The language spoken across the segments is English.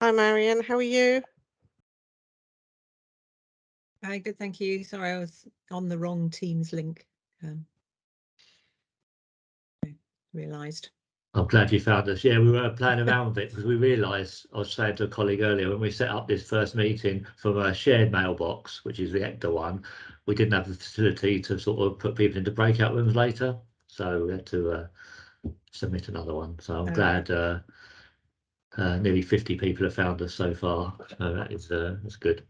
Hi, Marion. How are you? Hi, good, thank you. Sorry, I was on the wrong Teams link. Realised. I'm glad you found us. Yeah, we were playing around with it because we realised, I was saying to a colleague earlier, when we set up this first meeting from a shared mailbox, which is the ecda one, we didn't have the facility to sort of put people into breakout rooms later. So we had to submit another one. So I'm glad nearly 50 people have found us so far. So that's good.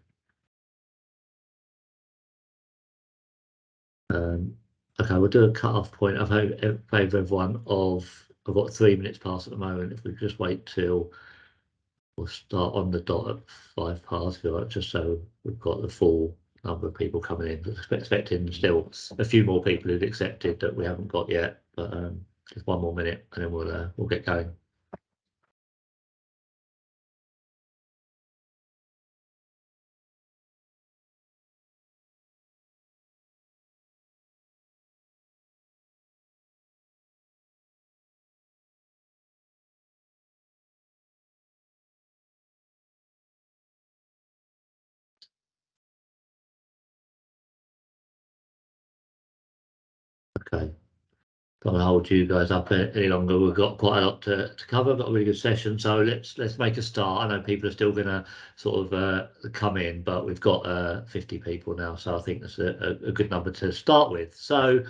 Okay, we'll do a cut-off point. I've favour everyone of, I've got 3 minutes past at the moment. If we just wait till we'll start on the dot at 5 past, if you like, just so we've got the full number of people coming in. Expecting still a few more people who've accepted that we haven't got yet, but just 1 more minute and then we'll get going. Okay, don't want to hold you guys up any longer. We've got quite a lot to cover. We've got a really good session, so let's make a start. I know people are still going to sort of come in, but we've got 50 people now, so I think that's a good number to start with. So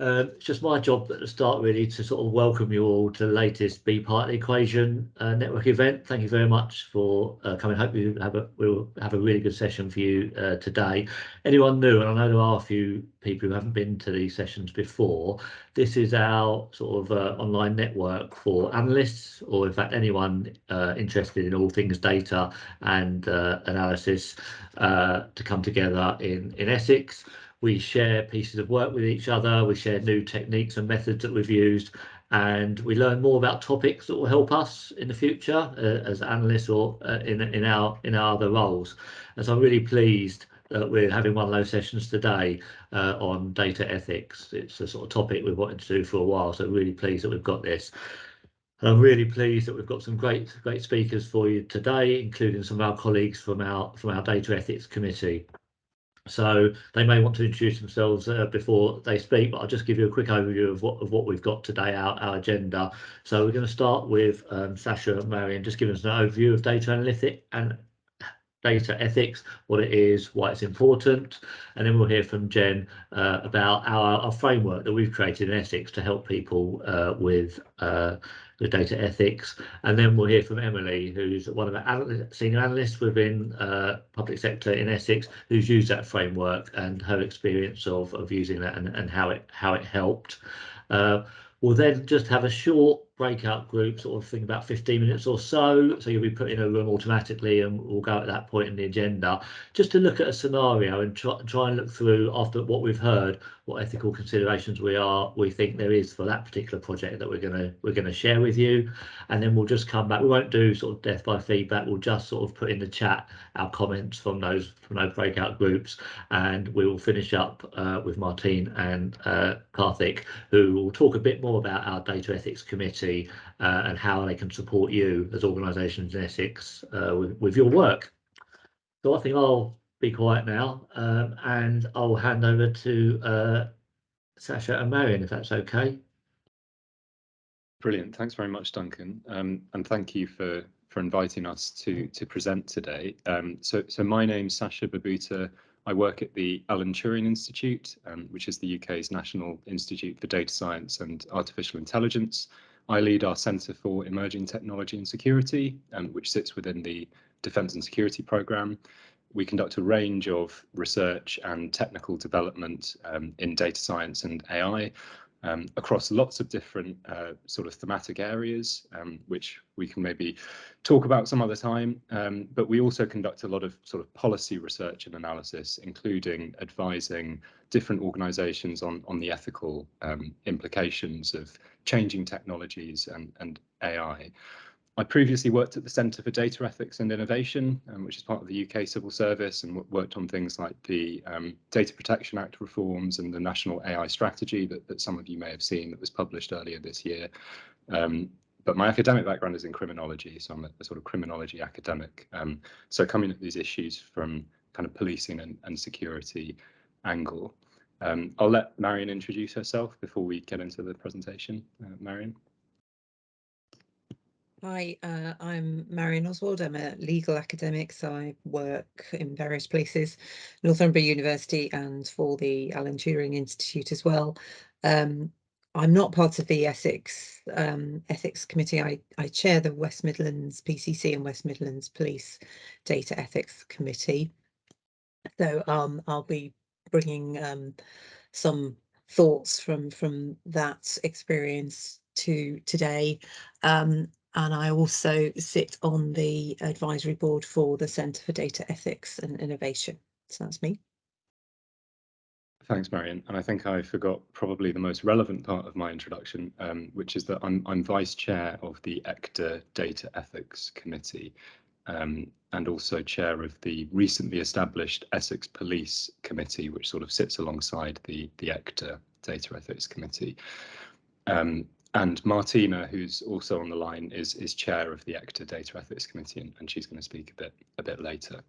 it's just my job at the start really to sort of welcome you all to the latest Be Part of the Equation network event. Thank you very much for coming. Hope we'll have a really good session for you today. Anyone new, and I know there are a few people who haven't been to these sessions before, this is our sort of online network for analysts, or in fact anyone interested in all things data and analysis to come together in Essex. We share pieces of work with each other, we share new techniques and methods that we've used, and we learn more about topics that will help us in the future as analysts or in our other roles. And so I'm really pleased that we're having one of those sessions today on data ethics. It's a sort of topic we've wanted to do for a while, so really pleased that we've got this. And I'm really pleased that we've got some great speakers for you today, including some of our colleagues from our data ethics committee. So they may want to introduce themselves before they speak, but I'll just give you a quick overview of what we've got today, our agenda. So we're going to start with Sasha and Marion, just giving us an overview of data analytics and data ethics, what it is, why it's important, and then we'll hear from Jen about our framework that we've created in Essex to help people with the data ethics, and then we'll hear from Emily, who's one of our senior analysts within public sector in Essex, who's used that framework and her experience of using that and how it helped. We'll then just have a short breakout group, sort of thing, about 15 minutes or so. So you'll be put in a room automatically, and we'll go at that point in the agenda just to look at a scenario and try and look through, after what we've heard, what ethical considerations we think there is for that particular project that we're gonna share with you. And then we'll just come back. We won't do sort of death by feedback. We'll just sort of put in the chat our comments from those breakout groups, and we will finish up with Martine and Karthik, who will talk a bit more about our data ethics committee and how they can support you as organisations in Essex with your work. So I think I'll be quiet now and I'll hand over to Sasha and Marion, if that's okay. Brilliant. Thanks very much, Duncan, and thank you for inviting us to present today. So my name's Sasha Babuta. I work at the Alan Turing Institute, which is the UK's National Institute for Data Science and Artificial Intelligence. I lead our Centre for Emerging Technology and Security, which sits within the Defence and Security Programme. We conduct a range of research and technical development in data science and AI across lots of different sort of thematic areas, which we can maybe talk about some other time. But we also conduct a lot of sort of policy research and analysis, including advising different organisations on the ethical implications of changing technologies and AI. I previously worked at the Centre for Data Ethics and Innovation, which is part of the UK Civil Service, and worked on things like the Data Protection Act reforms and the National AI Strategy that some of you may have seen that was published earlier this year. But my academic background is in criminology, so I'm a sort of criminology academic. So coming at these issues from kind of policing and security angle. I'll let Marion introduce herself before we get into the presentation. Marion. Hi, I'm Marion Oswald. I'm a legal academic, so I work in various places, Northumbria University and for the Alan Turing Institute as well. I'm not part of the ethics committee. I chair the West Midlands PCC and West Midlands Police Data Ethics Committee. So I'll be bringing some thoughts from that experience to today. And I also sit on the advisory board for the Centre for Data Ethics and Innovation. So that's me. Thanks, Marion. And I think I forgot probably the most relevant part of my introduction, which is that I'm vice chair of the ecda Data Ethics Committee, and also chair of the recently established Essex Police Committee, which sort of sits alongside the ecda Data Ethics Committee. And Martina, who's also on the line, is chair of the ecda Data Ethics Committee, and she's going to speak a bit later.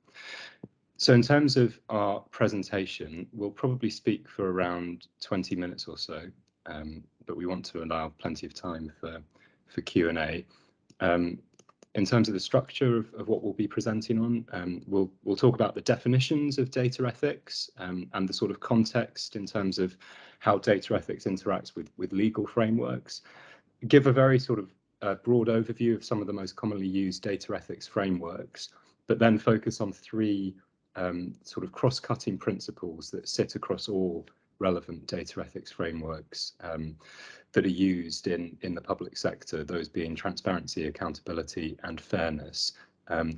So in terms of our presentation, we'll probably speak for around 20 minutes or so, but we want to allow plenty of time for Q&A. In terms of the structure of what we'll be presenting on, we'll talk about the definitions of data ethics and the sort of context in terms of how data ethics interacts with legal frameworks, give a very sort of broad overview of some of the most commonly used data ethics frameworks, but then focus on three sort of cross-cutting principles that sit across all relevant data ethics frameworks that are used in the public sector, those being transparency, accountability, and fairness,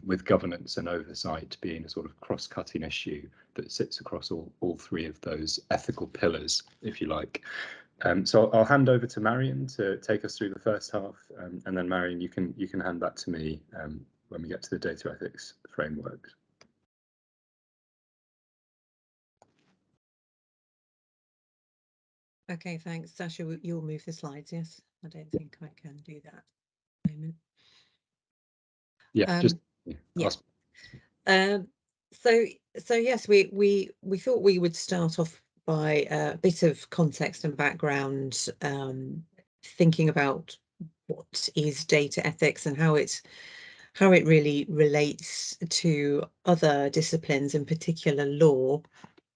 with governance and oversight being a sort of cross-cutting issue that sits across all three of those ethical pillars, if you like. So I'll hand over to Marion to take us through the first half, and then Marion, you can hand back to me when we get to the data ethics framework. Okay, thanks. Sasha, you'll move the slides, yes? I don't think I can do that at the moment. Yeah, just yeah. So yes, we thought we would start off by a bit of context and background, thinking about what is data ethics and how it really relates to other disciplines, in particular law.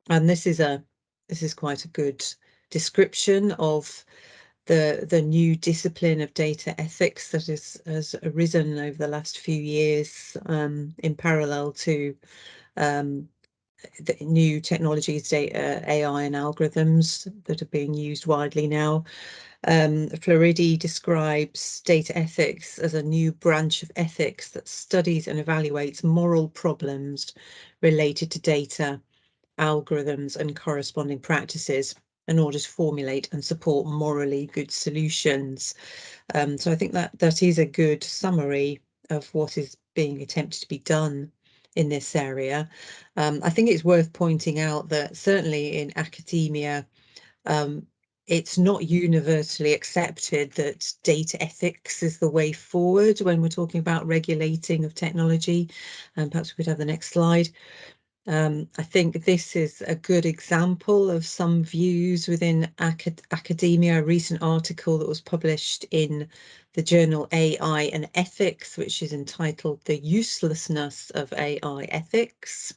And this is quite a good description of the new discipline of data ethics that has arisen over the last few years, in parallel to the new technologies, data, AI and algorithms that are being used widely now. Floridi describes data ethics as a new branch of ethics that studies and evaluates moral problems related to data, algorithms and corresponding practices in order to formulate and support morally good solutions. So I think that is a good summary of what is being attempted to be done in this area. I think it's worth pointing out that certainly in academia, it's not universally accepted that data ethics is the way forward when we're talking about regulating of technology. Perhaps we could have the next slide. I think this is a good example of some views within academia. A recent article that was published in the journal AI and Ethics, which is entitled "The Uselessness of AI Ethics."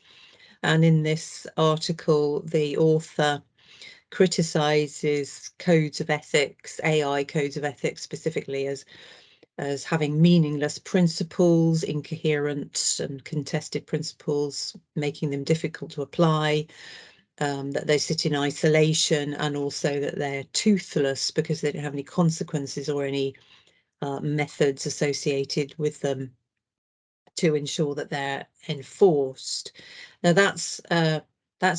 And in this article, the author criticizes codes of ethics, AI codes of ethics specifically, as having meaningless principles, incoherent and contested principles, making them difficult to apply, that they sit in isolation, and also that they're toothless because they don't have any consequences or any methods associated with them to ensure that they're enforced. Now that's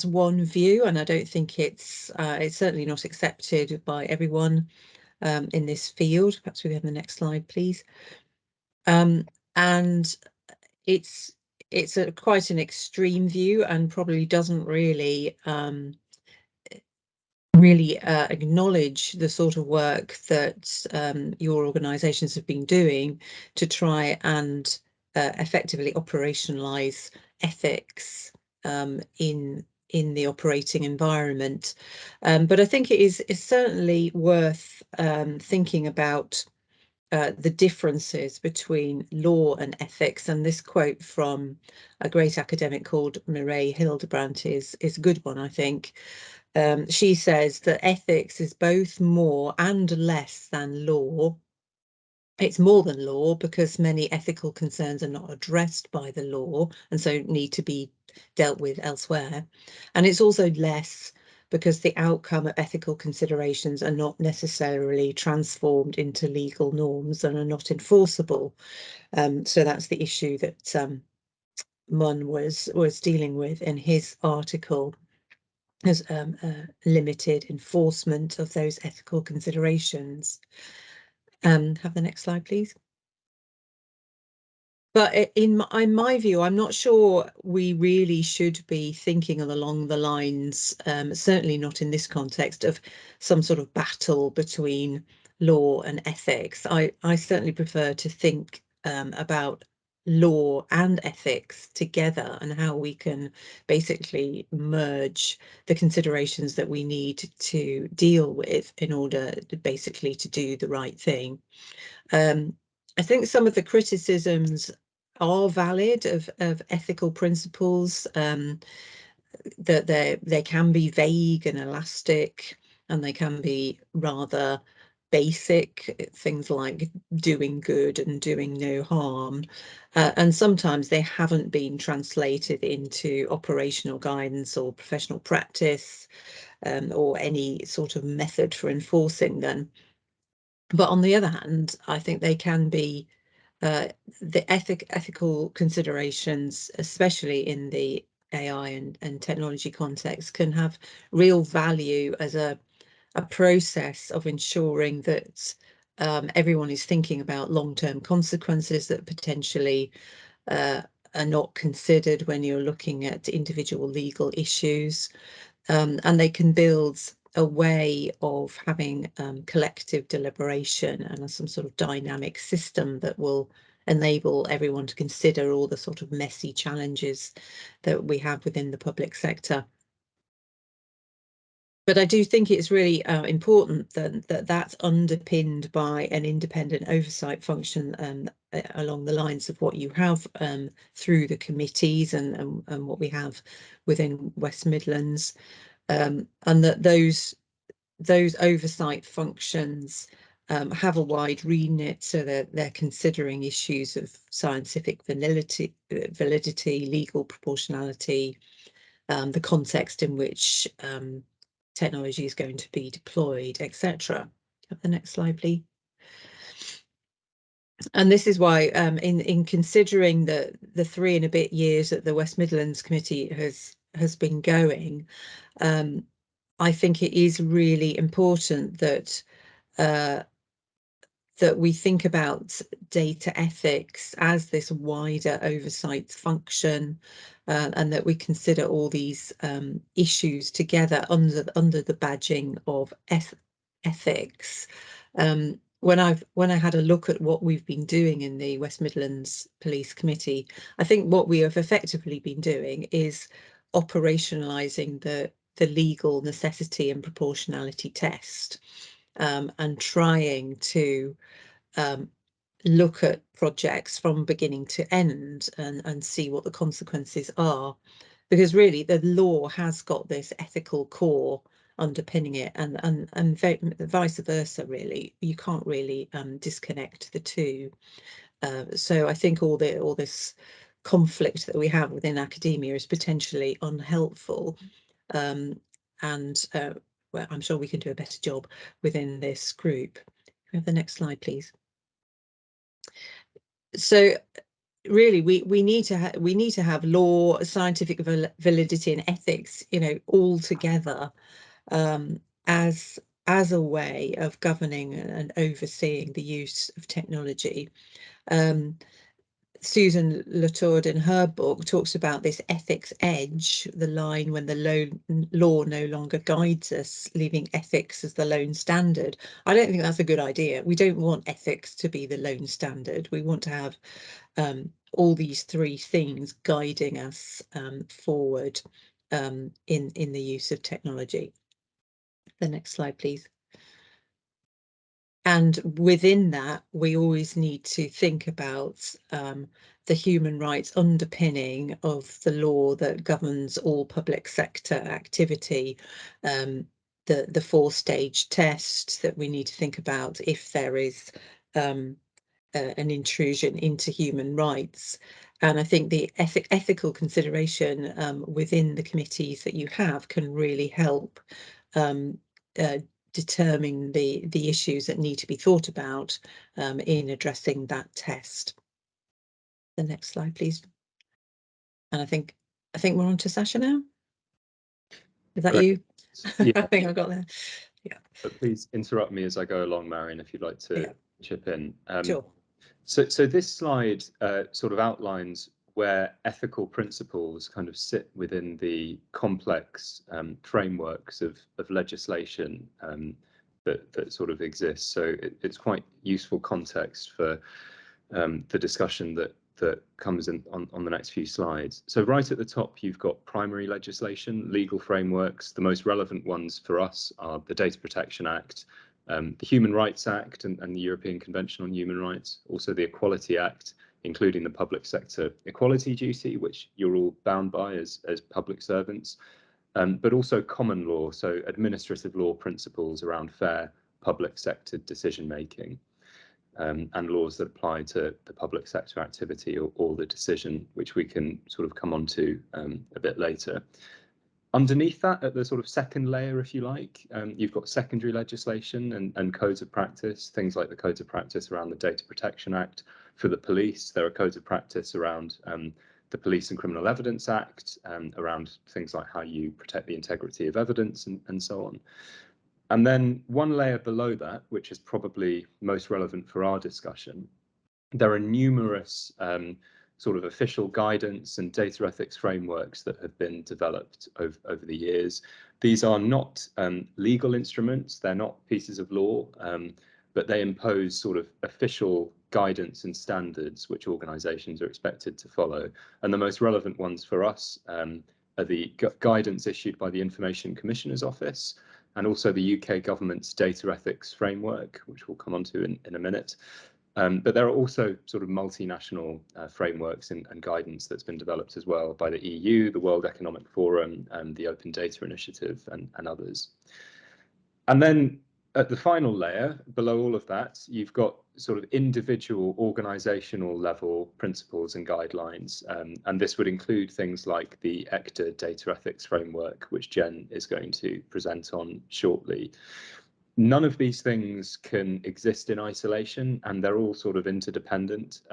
one view, and I don't think it's certainly not accepted by everyone in this field. Perhaps we have the next slide, please. And it's quite an extreme view and probably doesn't really really acknowledge the sort of work that your organisations have been doing to try and effectively operationalise ethics in the operating environment. But I think it's certainly worth thinking about the differences between law and ethics. And this quote from a great academic called Mireille Hildebrandt is a good one, I think. She says that ethics is both more and less than law. It's more than law because many ethical concerns are not addressed by the law and so need to be dealt with elsewhere. And it's also less because the outcome of ethical considerations are not necessarily transformed into legal norms and are not enforceable. So that's the issue that Munn was dealing with in his article, as limited enforcement of those ethical considerations. Have the next slide, please. But in my view, I'm not sure we really should be thinking along the lines, certainly not in this context, of some sort of battle between law and ethics. I certainly prefer to think about law and ethics together and how we can basically merge the considerations that we need to deal with in order to basically to do the right thing. I think some of the criticisms are valid of ethical principles, that they can be vague and elastic, and they can be rather basic, things like doing good and doing no harm. And sometimes they haven't been translated into operational guidance or professional practice, or any sort of method for enforcing them. But on the other hand, I think they can be the ethical considerations, especially in the AI and technology context, can have real value as a process of ensuring that everyone is thinking about long-term consequences that potentially are not considered when you're looking at individual legal issues. And they can build a way of having collective deliberation and some sort of dynamic system that will enable everyone to consider all the sort of messy challenges that we have within the public sector. But I do think it's really important that that's underpinned by an independent oversight function along the lines of what you have through the committees and what we have within West Midlands. And that those oversight functions have a wide remit, so they're considering issues of scientific validity, legal proportionality, the context in which technology is going to be deployed, etc. Have the next slide, please. And this is why, in considering the 3 and a bit years that the West Midlands Committee has been going, I think it is really important that that we think about data ethics as this wider oversight function, and that we consider all these issues together under the badging of ethics. When I had a look at what we've been doing in the West Midlands Police Committee, I think what we have effectively been doing is operationalising the legal necessity and proportionality test, and trying to look at projects from beginning to end and see what the consequences are, because really the law has got this ethical core underpinning it, and vice versa. Really, you can't really disconnect the two. So I think all this conflict that we have within academia is potentially unhelpful, and well, I'm sure we can do a better job within this group. Can we have the next slide, please? So really, we need to have law, scientific validity, and ethics, all together, as a way of governing and overseeing the use of technology. Susan Latour in her book talks about this ethics edge, the line when the law no longer guides us, leaving ethics as the lone standard. I don't think that's a good idea. We don't want ethics to be the lone standard. We want to have all these three things guiding us forward in the use of technology. The next slide, please. And within that, we always need to think about the human rights underpinning of the law that governs all public sector activity, the four-stage test that we need to think about if there is an intrusion into human rights. And I think the ethical consideration within the committees that you have can really help determine the issues that need to be thought about in addressing that test. The next slide, please. And I think we're on to Sasha now. Is that you? Yeah. I think I've got there. Yeah. But please interrupt me as I go along, Marion, if you'd like to chip in. Sure. So this slide sort of outlines where ethical principles kind of sit within the complex frameworks of legislation that sort of exists. So it's quite useful context for the discussion that comes in on the next few slides. So right at the top, you've got primary legislation, legal frameworks. The most relevant ones for us are the Data Protection Act, the Human Rights Act and the European Convention on Human Rights, also the Equality Act, including the public sector equality duty, which you're all bound by as public servants, but also common law, so administrative law principles around fair public sector decision making. And laws that apply to the public sector activity or the decision, which we can sort of come on to a bit later. Underneath that, at the sort of second layer, if you like, you've got secondary legislation and codes of practice, things like the codes of practice around the Data Protection Act. For the police, there are codes of practice around the Police and Criminal Evidence Act, around things like how you protect the integrity of evidence and so on. And then one layer below that, which is probably most relevant for our discussion, there are numerous sort of official guidance and data ethics frameworks that have been developed over the years. These are not legal instruments, they're not pieces of law, but they impose sort of official guidance and standards which organisations are expected to follow. And the most relevant ones for us are the guidance issued by the Information Commissioner's Office, and also the UK government's data ethics framework, which we'll come on to in a minute. But there are also sort of multinational frameworks and guidance that's been developed as well by the EU, the World Economic Forum, and the Open Data Initiative and others. And then at the final layer, below all of that, you've got sort of individual organizational level principles and guidelines. And this would include things like the ecda data ethics framework, which Jen is going to present on shortly. None of these things can exist in isolation, and they're all sort of interdependent.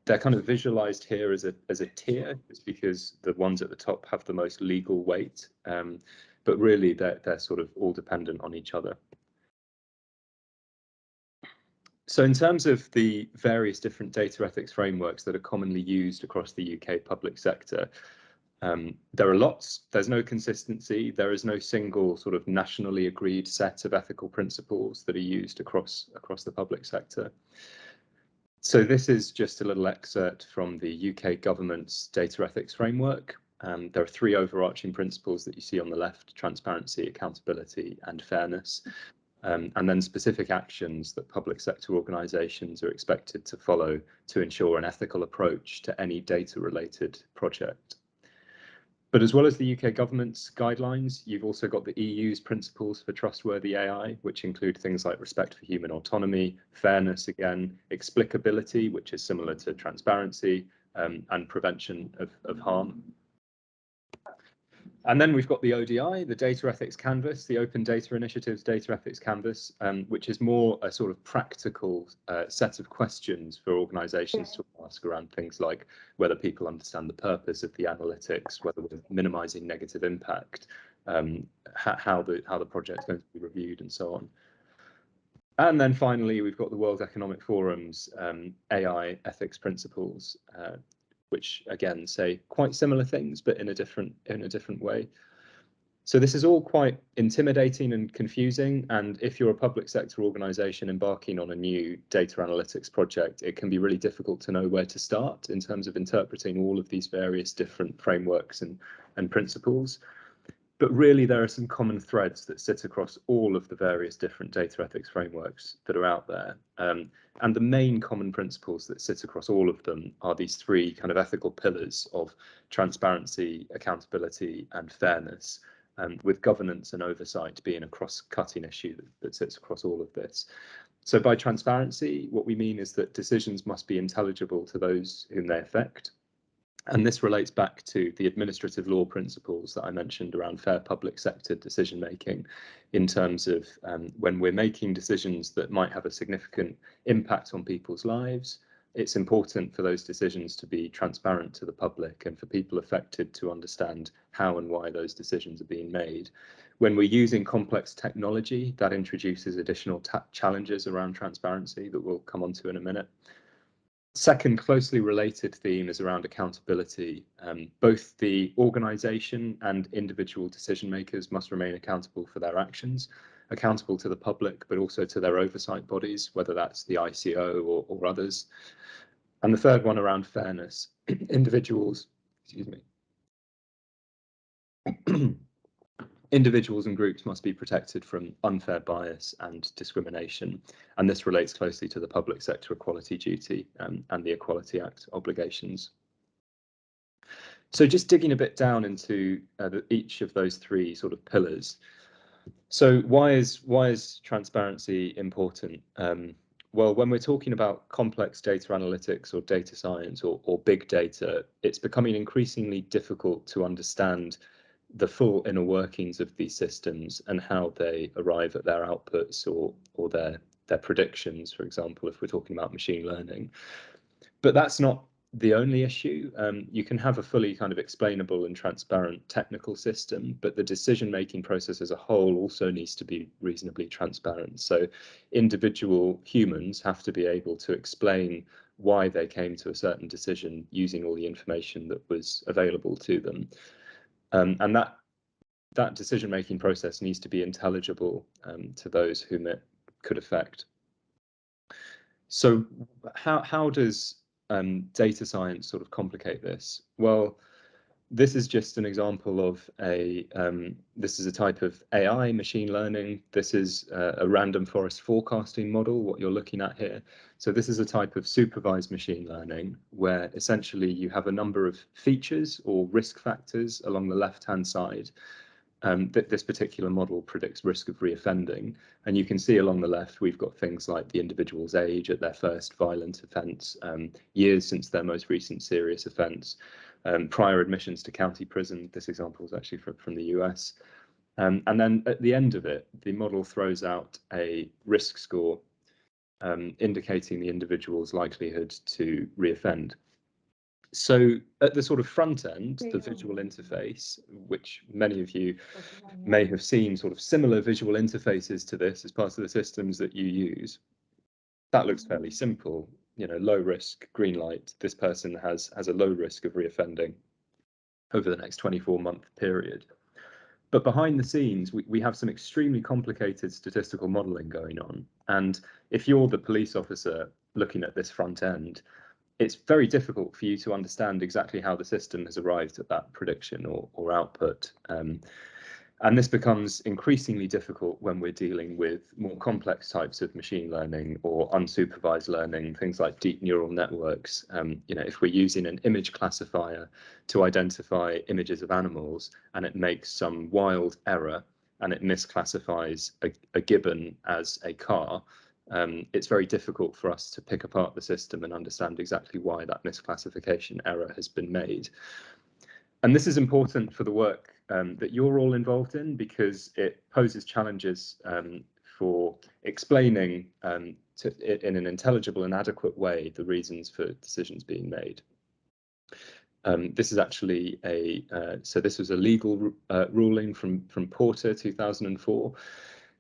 They're kind of visualized here as a tier, just because the ones at the top have the most legal weight. But really, they're sort of all dependent on each other. So in terms of the various different data ethics frameworks that are commonly used across the UK public sector, there are lots. There's no consistency. There is no single sort of nationally agreed set of ethical principles that are used across the public sector. So this is just a little excerpt from the UK government's data ethics framework. There are three overarching principles that you see on the left: transparency, accountability, and fairness. And then specific actions that public sector organisations are expected to follow to ensure an ethical approach to any data-related project. But as well as the UK government's guidelines, you've also got the EU's principles for trustworthy AI, which include things like respect for human autonomy, fairness again, explicability, which is similar to transparency, and prevention of harm. And then we've got the ODI, the Data Ethics Canvas, the Open Data Initiative's Data Ethics Canvas, which is more a sort of practical set of questions for organisations to ask around things like whether people understand the purpose of the analytics, whether we're minimising negative impact, how the project's going to be reviewed, and so on. And then finally, we've got the World Economic Forum's AI ethics principles, which again say quite similar things, but in a different way. So this is all quite intimidating and confusing. And if you're a public sector organization embarking on a new data analytics project, it can be really difficult to know where to start in terms of interpreting all of these various different frameworks and principles. But really, there are some common threads that sit across all of the various different data ethics frameworks that are out there. And the main common principles that sit across all of them are these three kind of ethical pillars of transparency, accountability, and fairness, with governance and oversight being a cross-cutting issue that sits across all of this. So by transparency, what we mean is that decisions must be intelligible to those whom they affect. And this relates back to the administrative law principles that I mentioned around fair public sector decision making, in terms of when we're making decisions that might have a significant impact on people's lives, it's important for those decisions to be transparent to the public and for people affected to understand how and why those decisions are being made. When we're using complex technology, that introduces additional challenges around transparency that we'll come on to in a minute. Second closely related theme is around accountability. Both the organisation and individual decision makers must remain accountable for their actions, accountable to the public, but also to their oversight bodies, whether that's the ICO or others. And the third one around fairness. Individuals and groups must be protected from unfair bias and discrimination, and this relates closely to the public sector equality duty and the Equality Act obligations. So just digging a bit down into each of those three sort of pillars. So why is transparency important? Well, when we're talking about complex data analytics or data science or big data, it's becoming increasingly difficult to understand the full inner workings of these systems and how they arrive at their outputs or their predictions, for example, if we're talking about machine learning. But that's not the only issue. You can have a fully kind of explainable and transparent technical system, but the decision-making process as a whole also needs to be reasonably transparent. So individual humans have to be able to explain why they came to a certain decision using all the information that was available to them. And that decision-making process needs to be intelligible to those whom it could affect. So how does data science sort of complicate this? Well, this is just an example of this is a type of AI, machine learning. This is a random forest forecasting model, what you're looking at here. So this is a type of supervised machine learning where essentially you have a number of features or risk factors along the left-hand side. That this particular model predicts risk of reoffending. And you can see along the left, we've got things like the individual's age at their first violent offence, years since their most recent serious offence, prior admissions to county prison. This example is actually from the US. And then at the end of it, the model throws out a risk score indicating the individual's likelihood to reoffend. So at the sort of front end, the visual interface, which many of you may have seen sort of similar visual interfaces to this as part of the systems that you use, that looks fairly simple. You know, low risk, green light, this person has a low risk of reoffending over the next 24-month period. But behind the scenes, we have some extremely complicated statistical modeling going on. And if you're the police officer looking at this front end, it's very difficult for you to understand exactly how the system has arrived at that prediction or output. And this becomes increasingly difficult when we're dealing with more complex types of machine learning or unsupervised learning, things like deep neural networks. You know, if we're using an image classifier to identify images of animals and it makes some wild error and it misclassifies a gibbon as a car, it's very difficult for us to pick apart the system and understand exactly why that misclassification error has been made. And this is important for the work that you're all involved in, because it poses challenges for explaining in an intelligible and adequate way the reasons for decisions being made. This is actually so this was a legal ruling from Porter 2004.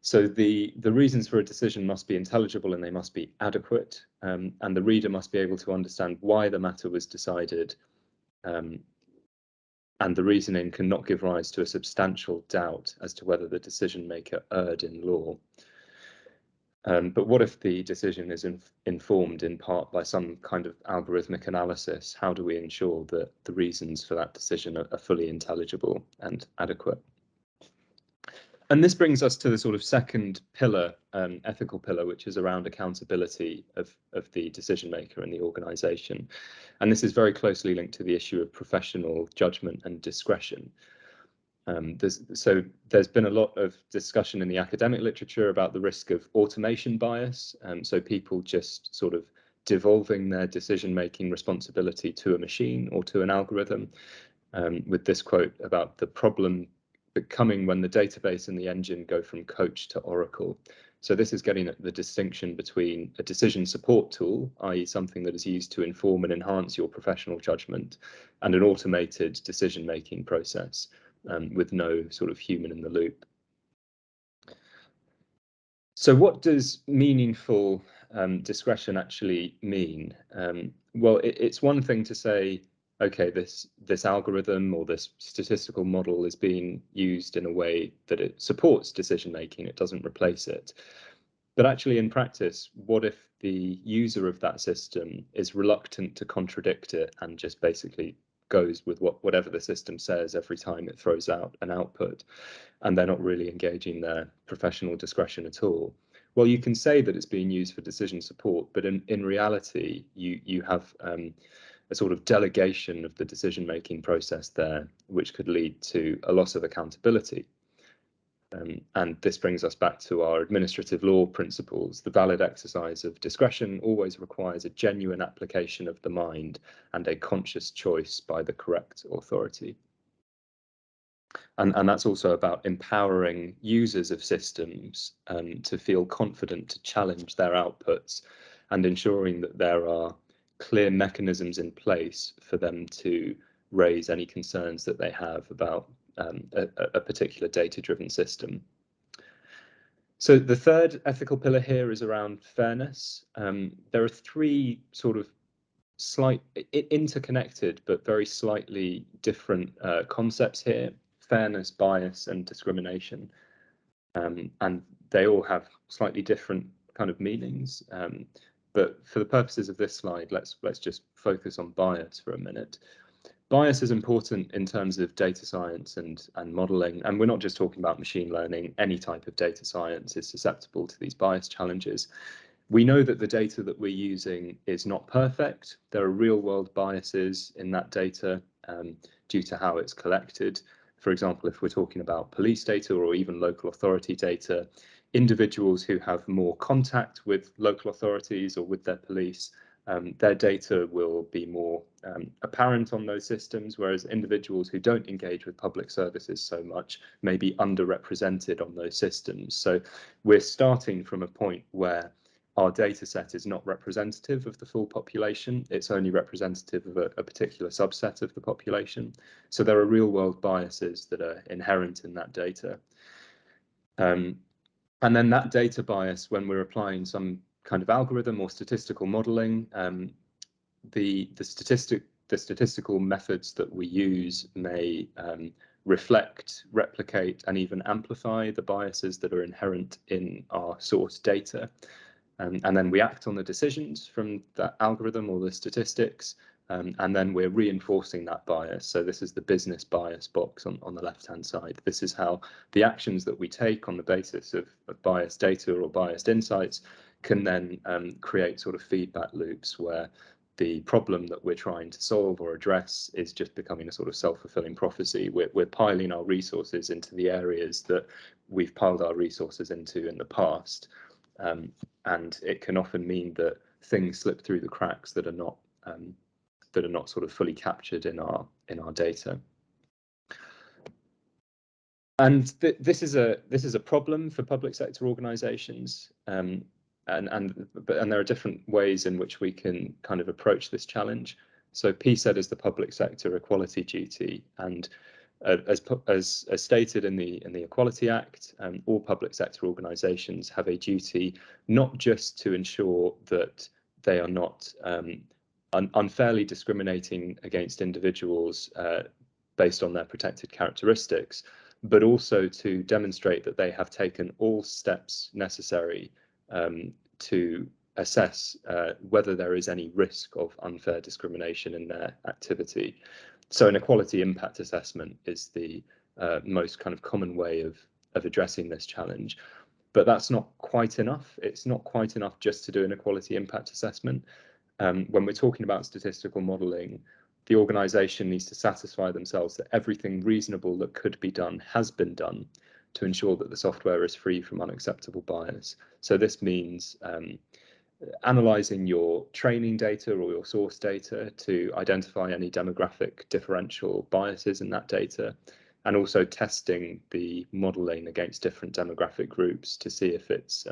So the reasons for a decision must be intelligible and they must be adequate, and the reader must be able to understand why the matter was decided, and the reasoning cannot give rise to a substantial doubt as to whether the decision maker erred in law. But what if the decision is informed in part by some kind of algorithmic analysis? How do we ensure that the reasons for that decision are fully intelligible and adequate? And this brings us to the sort of second pillar, ethical pillar, which is around accountability of the decision maker in the organisation. And this is very closely linked to the issue of professional judgment and discretion. There's been a lot of discussion in the academic literature about the risk of automation bias, so people just sort of devolving their decision-making responsibility to a machine or to an algorithm, with this quote about the problem becoming when the database and the engine go from Coach to Oracle. So this is getting at the distinction between a decision support tool, i.e. something that is used to inform and enhance your professional judgment, and an automated decision-making process with no sort of human in the loop. So what does meaningful discretion actually mean? Well, it's one thing to say, okay, this algorithm or this statistical model is being used in a way that it supports decision making, it doesn't replace it. But actually in practice, what if the user of that system is reluctant to contradict it and just basically goes with whatever the system says every time it throws out an output, and they're not really engaging their professional discretion at all? Well, you can say that it's being used for decision support, but in reality, you have a sort of delegation of the decision-making process there, which could lead to a loss of accountability. And this brings us back to our administrative law principles. The valid exercise of discretion always requires a genuine application of the mind and a conscious choice by the correct authority. And that's also about empowering users of systems to feel confident to challenge their outputs, and ensuring that there are clear mechanisms in place for them to raise any concerns that they have about a particular data-driven system. So the third ethical pillar here is around fairness. There are three sort of interconnected but very slightly different concepts here: fairness, bias, and discrimination. And they all have slightly different kind of meanings. But for the purposes of this slide, let's just focus on bias for a minute. Bias is important in terms of data science and modeling, and we're not just talking about machine learning. Any type of data science is susceptible to these bias challenges. We know that the data that we're using is not perfect. There are real-world biases in that data due to how it's collected. For example, if we're talking about police data or even local authority data, individuals who have more contact with local authorities or with their police, their data will be more apparent on those systems, whereas individuals who don't engage with public services so much may be underrepresented on those systems. So we're starting from a point where our data set is not representative of the full population. It's only representative of a particular subset of the population. So there are real world biases that are inherent in that data. And then that data bias, when we're applying some kind of algorithm or statistical modeling, the statistical methods that we use may reflect, replicate, and even amplify the biases that are inherent in our source data. And then we act on the decisions from that algorithm or the statistics, and then we're reinforcing that bias. So this is the business bias box on the left-hand side. This is how the actions that we take on the basis of biased data or biased insights can then create sort of feedback loops where the problem that we're trying to solve or address is just becoming a sort of self-fulfilling prophecy. We're piling our resources into the areas that we've piled our resources into in the past. And it can often mean that things slip through the cracks that are not sort of fully captured in our data. And this is a problem for public sector organisations, and there are different ways in which we can kind of approach this challenge. So PSED is the public sector equality duty, and As stated in the Equality Act, all public sector organisations have a duty not just to ensure that they are not unfairly discriminating against individuals based on their protected characteristics, but also to demonstrate that they have taken all steps necessary to assess whether there is any risk of unfair discrimination in their activity. So an equality impact assessment is the most kind of common way of addressing this challenge. But that's not quite enough. It's not quite enough just to do an equality impact assessment. When we're talking about statistical modelling, the organisation needs to satisfy themselves that everything reasonable that could be done has been done to ensure that the software is free from unacceptable bias. So this means analysing your training data or your source data to identify any demographic differential biases in that data, and also testing the modelling against different demographic groups to see if it's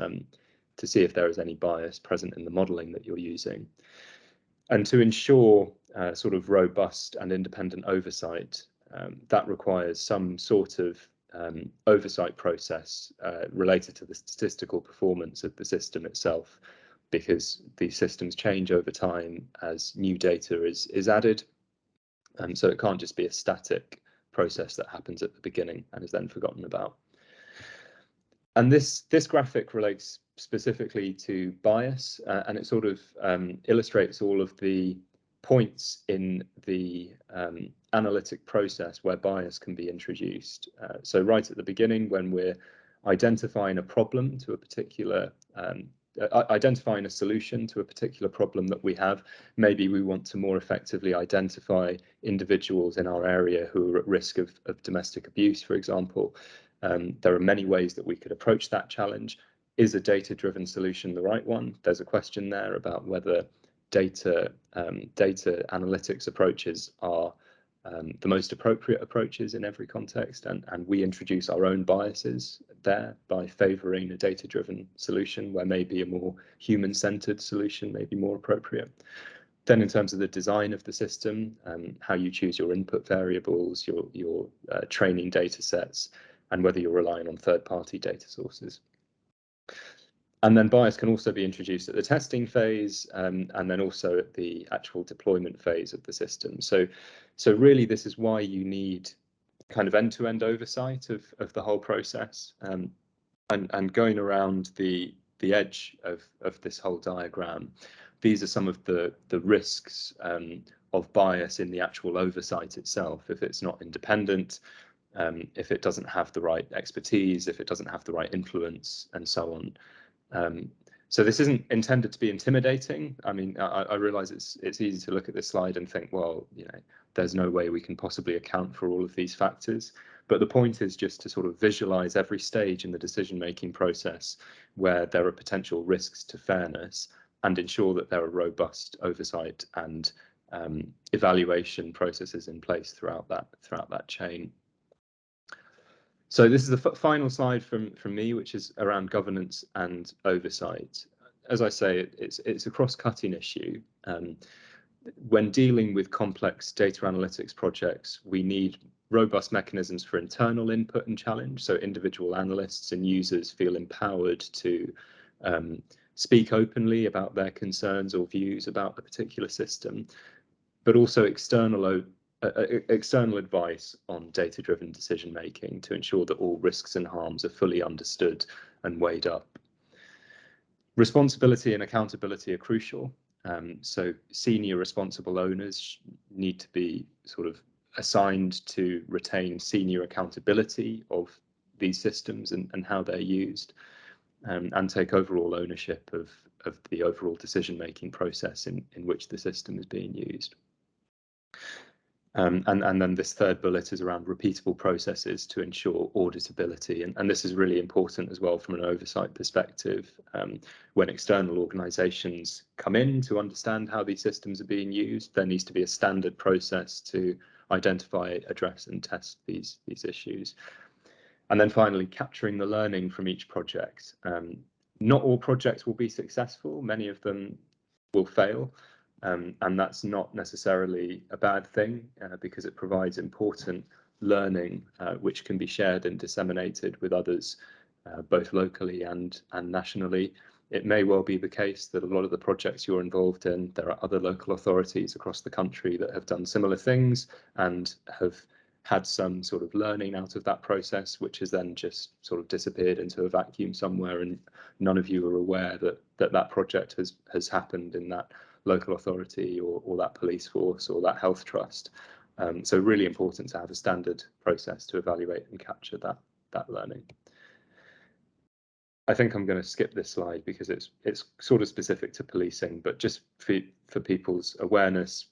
to see if there is any bias present in the modelling that you're using. And to ensure sort of robust and independent oversight, that requires some sort of oversight process related to the statistical performance of the system itself, because these systems change over time as new data is added. So it can't just be a static process that happens at the beginning and is then forgotten about. And this graphic relates specifically to bias, and it sort of illustrates all of the points in the analytic process where bias can be introduced. So right at the beginning, when we're identifying a problem to a particular identifying a solution to a particular problem that we have, maybe we want to more effectively identify individuals in our area who are at risk of domestic abuse, for example. There are many ways that we could approach that challenge. Is a data-driven solution the right one? There's a question there about whether data analytics approaches are the most appropriate approaches in every context, and we introduce our own biases there by favouring a data-driven solution where maybe a more human-centred solution may be more appropriate. Then in terms of the design of the system, how you choose your input variables, your training data sets, and whether you're relying on third-party data sources. And then bias can also be introduced at the testing phase, and then also at the actual deployment phase of the system. So really this is why you need kind of end-to-end oversight of the whole process, and going around the edge of this whole diagram. These are some of the risks of bias in the actual oversight itself. If it's not independent, if it doesn't have the right expertise, if it doesn't have the right influence, and so on. So this isn't intended to be intimidating. I mean, I realize it's easy to look at this slide and think, well, you know, there's no way we can possibly account for all of these factors. But the point is just to sort of visualize every stage in the decision-making process where there are potential risks to fairness, and ensure that there are robust oversight and evaluation processes in place throughout that chain. So this is the final slide from me, which is around governance and oversight. As I say, it's a cross-cutting issue. When dealing with complex data analytics projects, we need robust mechanisms for internal input and challenge, so individual analysts and users feel empowered to speak openly about their concerns or views about the particular system, but also external advice on data-driven decision-making to ensure that all risks and harms are fully understood and weighed up. Responsibility and accountability are crucial. So senior responsible owners need to be sort of assigned to retain senior accountability of these systems and how they're used, and take overall ownership of the overall decision-making process in which the system is being used. And then this third bullet is around repeatable processes to ensure auditability. And this is really important as well from an oversight perspective. When external organisations come in to understand how these systems are being used, there needs to be a standard process to identify, address and test these issues. And then finally, capturing the learning from each project. Not all projects will be successful. Many of them will fail. And that's not necessarily a bad thing, because it provides important learning which can be shared and disseminated with others, both locally and nationally. It may well be the case that a lot of the projects you're involved in, there are other local authorities across the country that have done similar things and have had some sort of learning out of that process, which has then just sort of disappeared into a vacuum somewhere, and none of you are aware that project has happened in that local authority or that police force or that health trust. So really important to have a standard process to evaluate and capture that learning. I think I'm going to skip this slide because it's sort of specific to policing, but just for people's awareness,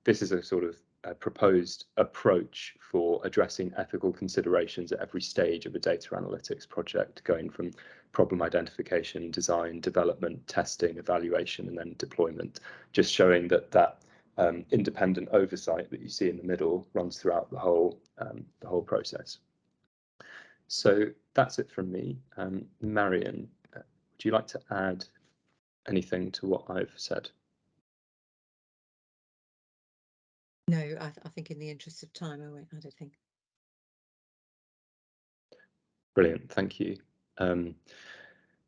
this is a sort of proposed approach for addressing ethical considerations at every stage of a data analytics project, going from problem identification, design, development, testing, evaluation, and then deployment, just showing that independent oversight that you see in the middle runs throughout the whole process. So that's it from me. Marion, would you like to add anything to what I've said? No, I think in the interest of time, I won't add anything. Brilliant, thank you.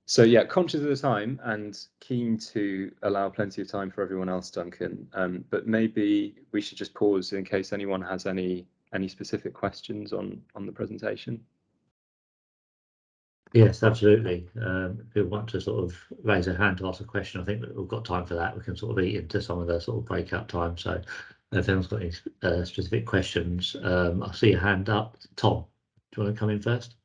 So yeah, conscious of the time and keen to allow plenty of time for everyone else, Duncan, but maybe we should just pause in case anyone has any specific questions on the presentation. Yes, absolutely. If you want to sort of raise a hand to ask a question, I think that we've got time for that. We can sort of eat into some of the sort of breakout time. So if anyone's got any specific questions, I see a hand up. Tom, do you want to come in first?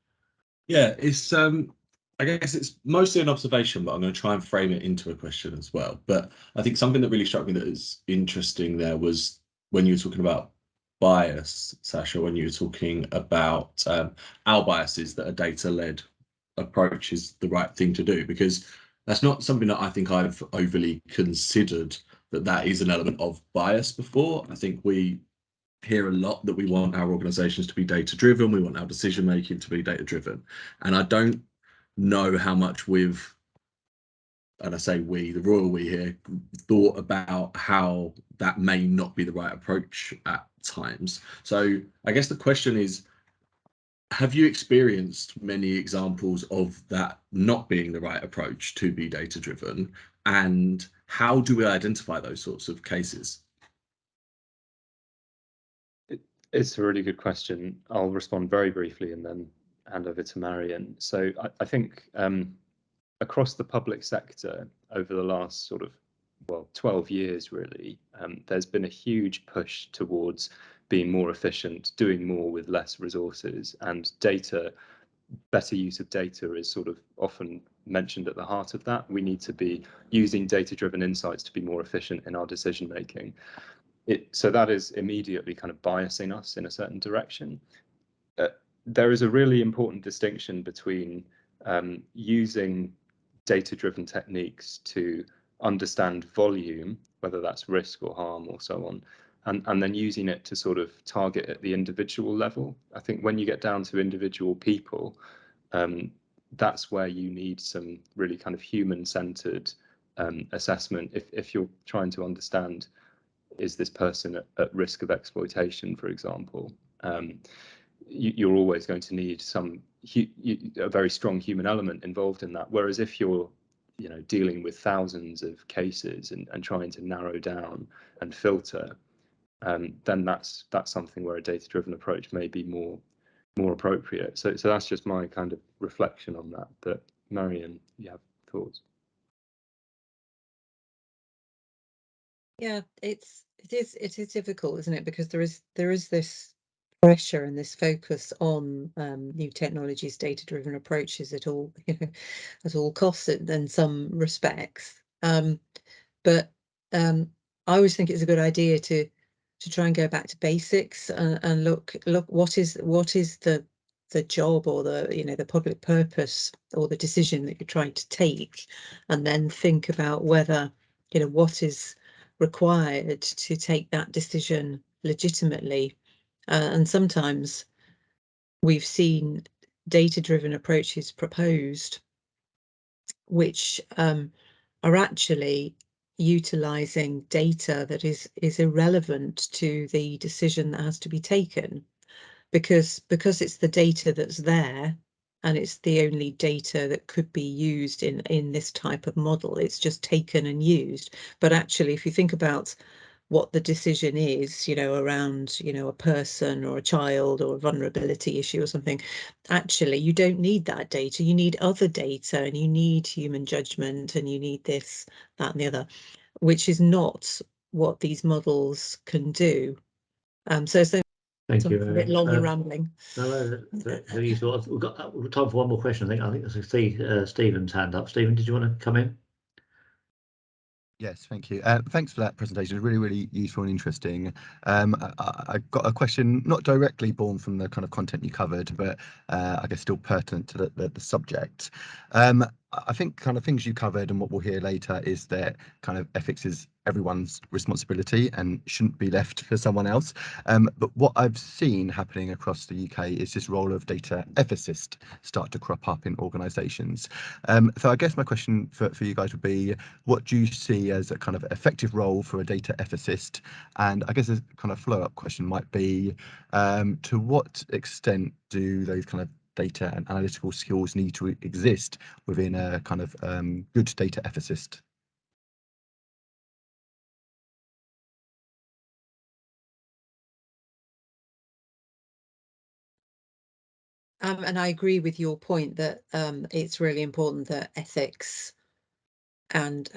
Yeah, it's I guess it's mostly an observation, but I'm going to try and frame it into a question as well. But I think something that really struck me that is interesting there was when you were talking about bias, Sasha, when you were talking about our biases, that a data-led approach is the right thing to do, because that's not something that I think I've overly considered that is an element of bias before. I think we hear a lot that we want our organizations to be data driven, we want our decision making to be data driven, and I don't know how much we've, and I say we, the royal we here, thought about how that may not be the right approach at times. So I guess the question is, have you experienced many examples of that not being the right approach to be data driven, and how do we identify those sorts of cases? It's a really good question. I'll respond very briefly and then hand over to Marion. So I think across the public sector over the last sort of, well, 12 years really, there's been a huge push towards being more efficient, doing more with less resources, and better use of data is sort of often mentioned at the heart of that. We need to be using data-driven insights to be more efficient in our decision making. So that is immediately kind of biasing us in a certain direction. There is a really important distinction between using data-driven techniques to understand volume, whether that's risk or harm or so on, and then using it to sort of target at the individual level. I think when you get down to individual people, that's where you need some really kind of human-centered assessment. If you're trying to understand, is this person at risk of exploitation, for example, you're always going to need a very strong human element involved in that. Whereas if you're dealing with thousands of cases and trying to narrow down and filter, then that's something where a data-driven approach may be more appropriate. So that's just my kind of reflection on that. But Marion, you have thoughts? Yeah, it is difficult, isn't it? Because there is this pressure and this focus on new technologies, data-driven approaches at all costs in some respects. But I always think it's a good idea to try and go back to basics and look what is the job or the public purpose or the decision that you're trying to take, and then think about whether what is required to take that decision legitimately. And sometimes we've seen data-driven approaches proposed which are actually utilizing data that is irrelevant to the decision that has to be taken, because it's the data that's there, and it's the only data that could be used in this type of model. It's just taken and used. But actually, if you think about what the decision is, around, a person or a child or a vulnerability issue or something, actually, you don't need that data. You need other data, and you need human judgment, and you need this, that, and the other, which is not what these models can do. So Thank you, a bit long and rambling. No, we've got time for one more question. I think there's Stephen's hand up. Stephen, did you want to come in? Yes, thank you. Thanks for that presentation. It's really, really useful and interesting. I got a question not directly born from the kind of content you covered, but I guess still pertinent to the subject. I think kind of things you covered and what we'll hear later is that kind of ethics is everyone's responsibility and shouldn't be left for someone else. But what I've seen happening across the UK is this role of data ethicist start to crop up in organisations. So I guess my question for you guys would be, what do you see as a kind of effective role for a data ethicist? And I guess a kind of follow-up question might be, to what extent do those kind of data and analytical skills need to exist within a kind of good data ethicist? And I agree with your point that it's really important that ethics and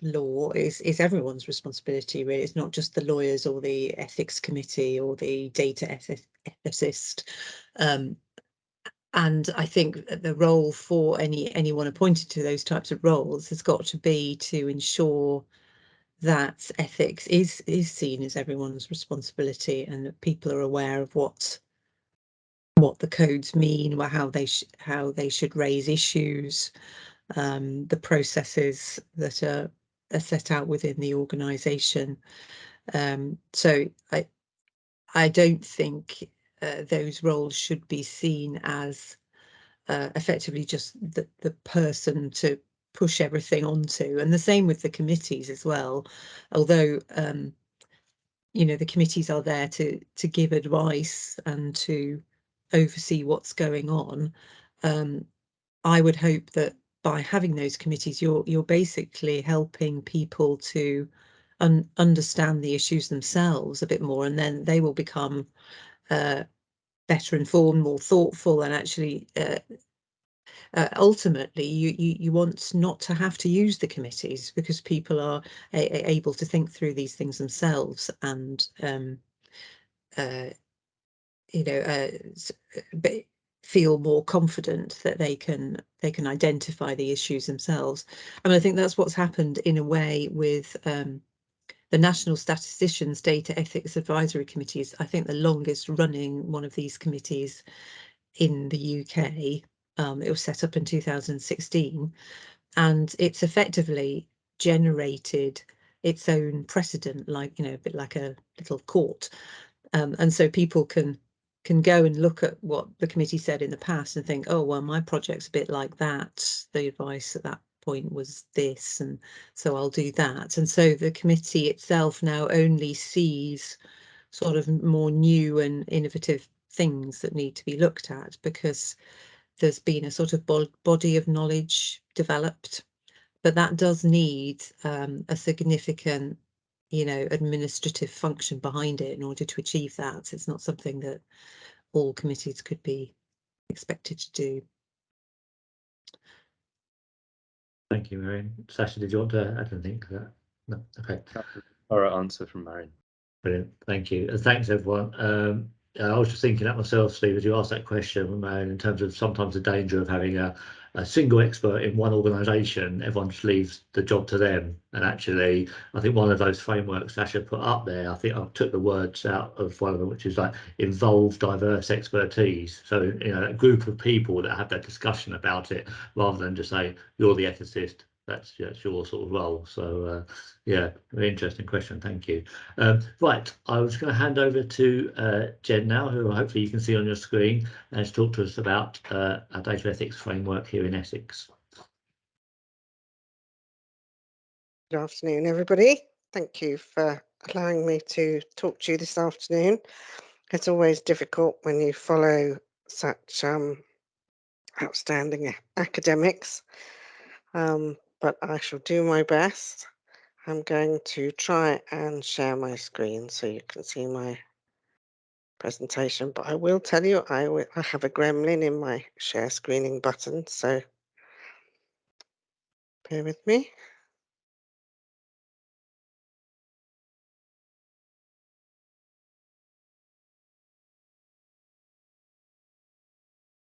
law is everyone's responsibility, really. It's not just the lawyers or the ethics committee or the data ethicist. And I think that the role for anyone appointed to those types of roles has got to be to ensure that ethics is seen as everyone's responsibility, and that people are aware of what the codes mean, or how they should raise issues, the processes that are set out within the organisation. So I don't think those roles should be seen as effectively just the person to push everything onto, and the same with the committees as well. Although the committees are there to give advice and to oversee what's going on. I would hope that by having those committees, you're basically helping people to understand the issues themselves a bit more, and then they will become better informed, more thoughtful, and actually ultimately you want not to have to use the committees, because people are able to think through these things themselves, and feel more confident that they can identify the issues themselves. I mean, I think that's what's happened in a way with the National Statisticians Data Ethics Advisory Committees. I think the longest running one of these committees in the UK. It was set up in 2016, and it's effectively generated its own precedent, like, a bit like a little court. And so people can go and look at what the committee said in the past and think, oh, well, my project's a bit like that. The advice at that point was this, and so I'll do that. And so the committee itself now only sees sort of more new and innovative things that need to be looked at, because there's been a sort of body of knowledge developed. But that does need a significant administrative function behind it in order to achieve that. It's not something that all committees could be expected to do. Thank you, Marion. Sasha, did you want to add anything to that? No. Okay. Thorough answer from Marion. Brilliant. Thank you. And thanks, everyone. I was just thinking that myself, Steve, as you asked that question, Marion, in terms of sometimes the danger of having a single expert in one organisation. Everyone just leaves the job to them. And actually, I think one of those frameworks Sasha put up there, I think I took the words out of one of them, which is like involve diverse expertise. So, a group of people that have that discussion about it, rather than just say, you're the ethicist. That's your sort of role. So, yeah, very interesting question. Thank you. Right, I was going to hand over to Jen now, who hopefully you can see on your screen, and to talk to us about our data ethics framework here in Essex. Good afternoon, everybody. Thank you for allowing me to talk to you this afternoon. It's always difficult when you follow such outstanding academics, but I shall do my best. I'm going to try and share my screen so you can see my presentation, but I will tell you I have a gremlin in my share screening button, so bear with me.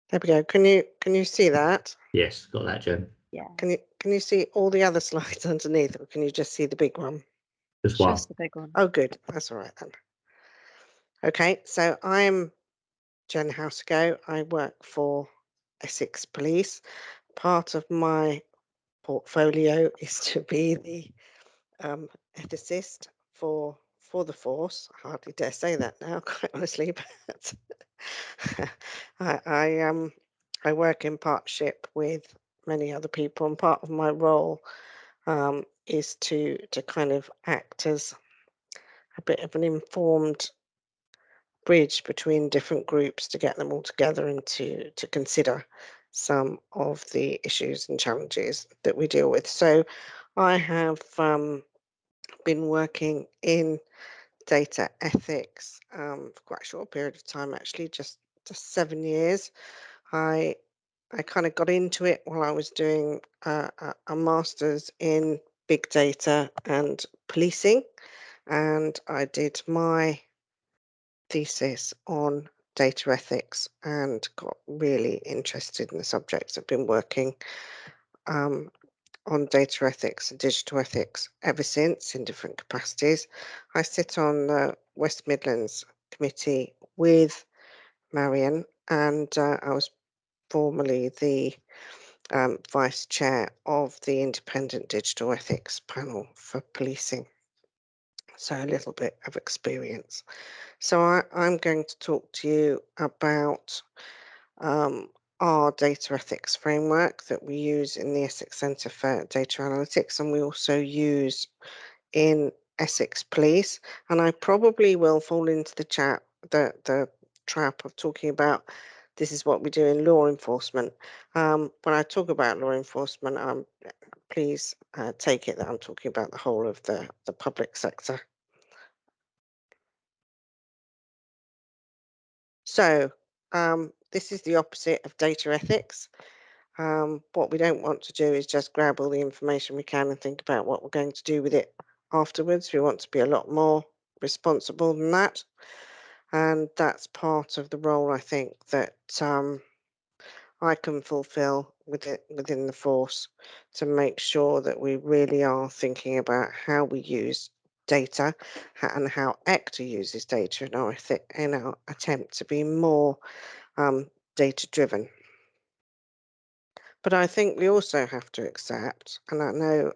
There we go. Can you see that? Yes, got that, Jen. Yeah, Can you see all the other slides underneath, or can you just see the big one? Just one. just the big one. Oh, good. That's all right then. Okay, so I'm Jen Housego. I work for Essex Police. Part of my portfolio is to be the ethicist for the force. I hardly dare say that now, quite honestly, but I work in partnership with many other people, and part of my role is to kind of act as a bit of an informed bridge between different groups to get them all together and to consider some of the issues and challenges that we deal with. So I have been working in data ethics for quite a short period of time, actually, just 7 years. I kind of got into it while I was doing a master's in big data and policing, and I did my thesis on data ethics and got really interested in the subject. I've been working on data ethics and digital ethics ever since in different capacities. I sit on the West Midlands committee with Marion, and I was formerly the vice chair of the independent digital ethics panel for policing. So a little bit of experience. So I'm going to talk to you about our data ethics framework that we use in the Essex Centre for Data Analytics, and we also use in Essex Police. And I probably will fall into the trap of talking about this is what we do in law enforcement. When I talk about law enforcement, please take it that I'm talking about the whole of the public sector. So this is the opposite of data ethics. What we don't want to do is just grab all the information we can and think about what we're going to do with it afterwards. We want to be a lot more responsible than that. And that's part of the role, I think, that I can fulfill within the force, to make sure that we really are thinking about how we use data and how ecda uses data in our attempt to be more data driven. But I think we also have to accept, and I know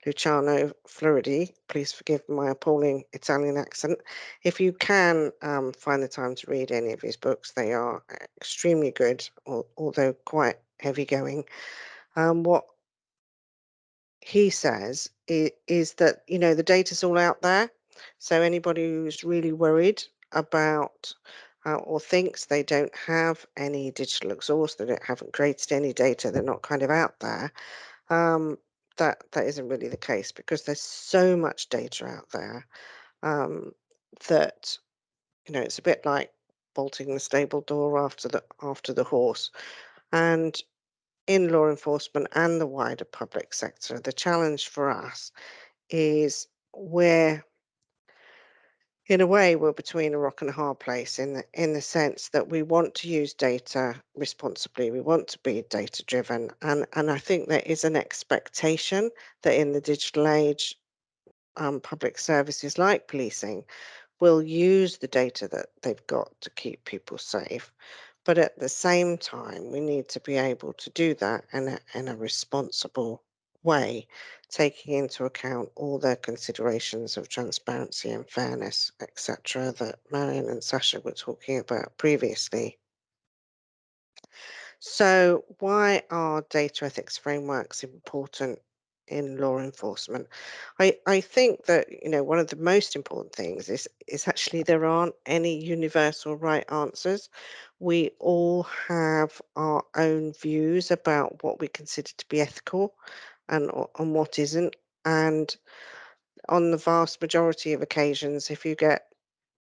Luciano Floridi, please forgive my appalling Italian accent. If you can find the time to read any of his books, they are extremely good, although quite heavy going. What he says is that, you know, the data's all out there. So anybody who's really worried about or thinks they don't have any digital exhaust, they haven't created any data, they're not kind of out there, that isn't really the case, because there's so much data out there that, you know, it's a bit like bolting the stable door after the horse. And in law enforcement and the wider public sector, the challenge for us is we're between a rock and a hard place, in the sense that we want to use data responsibly, we want to be data driven, and I think there is an expectation that in the digital age, public services like policing will use the data that they've got to keep people safe. But at the same time, we need to be able to do that in a responsible way, taking into account all the considerations of transparency and fairness, etc., that Marion and Sasha were talking about previously. So why are data ethics frameworks important in law enforcement. I think that, you know, one of the most important things is actually there aren't any universal right answers. We all have our own views about what we consider to be ethical and what isn't. And on the vast majority of occasions, if you get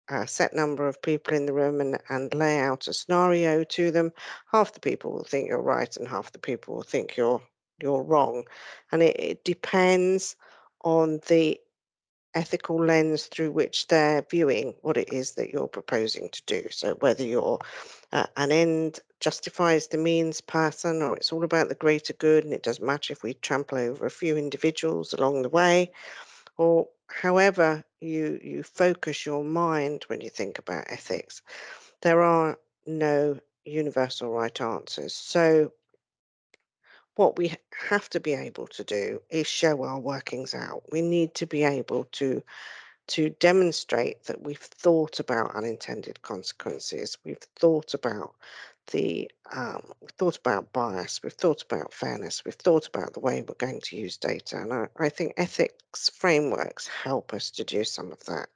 a set number of people in the room and lay out a scenario to them, half the people will think you're right and half the people will think you're wrong. And it depends on the ethical lens through which they're viewing what it is that you're proposing to do. So whether you're an end justifies the means person, or it's all about the greater good and it doesn't matter if we trample over a few individuals along the way, or however you focus your mind when you think about ethics, there are no universal right answers. So what we have to be able to do is show our workings out. We need to be able to demonstrate that we've thought about unintended consequences, we've thought about we've thought about bias, we've thought about fairness, we've thought about the way we're going to use data. And I think ethics frameworks help us to do some of that.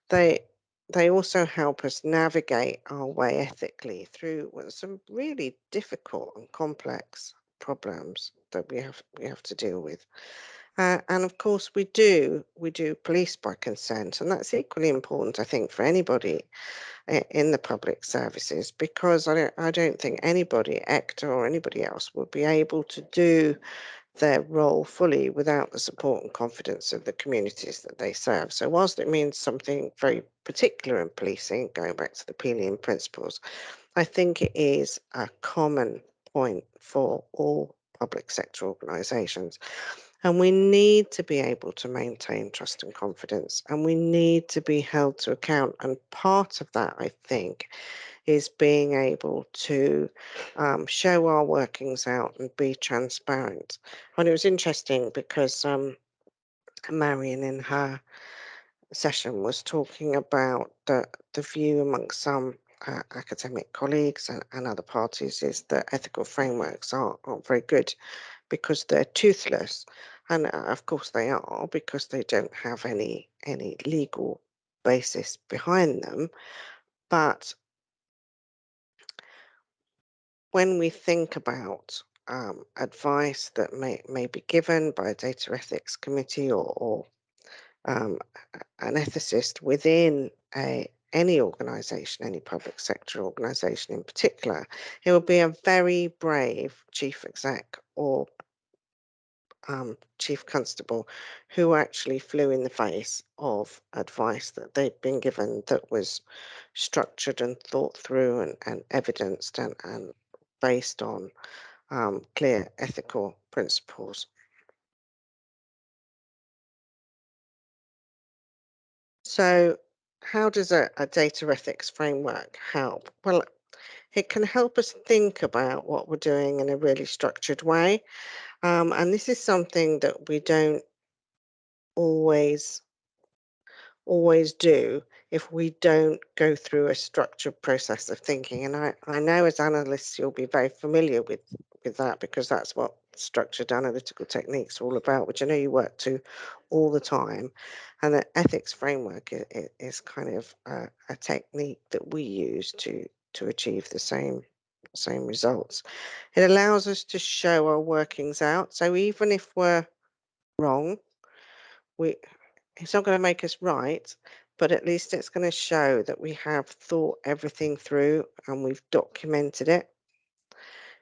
They also help us navigate our way ethically through some really difficult and complex problems that we have to deal with. And of course, we do police by consent, and that's equally important, I think, for anybody in the public services, because I don't think anybody, ecda or anybody else, would be able to do their role fully without the support and confidence of the communities that they serve. So whilst it means something very particular in policing, going back to the Pelian principles, I think it is a common point for all public sector organisations. And we need to be able to maintain trust and confidence, and we need to be held to account. And part of that, I think, is being able to show our workings out and be transparent. And it was interesting because Marion, in her session, was talking about the view amongst some academic colleagues and other parties is that ethical frameworks aren't very good because they're toothless. And of course they are, because they don't have any legal basis behind them. But when we think about advice that may be given by a data ethics committee or um, an ethicist within any organisation, any public sector organisation in particular, it would be a very brave chief exec or chief constable who actually flew in the face of advice that they'd been given that was structured and thought through and evidenced and based on clear ethical principles. So how does a data ethics framework help? Well, it can help us think about what we're doing in a really structured way. And this is something that we don't always do if we don't go through a structured process of thinking. And I know as analysts you'll be very familiar with that, because that's what structured analytical techniques are all about, which I know you work to all the time. And the ethics framework is kind of a technique that we use to achieve the same results. It allows us to show our workings out. So even if we're wrong, it's not going to make us right, but at least it's going to show that we have thought everything through and we've documented it.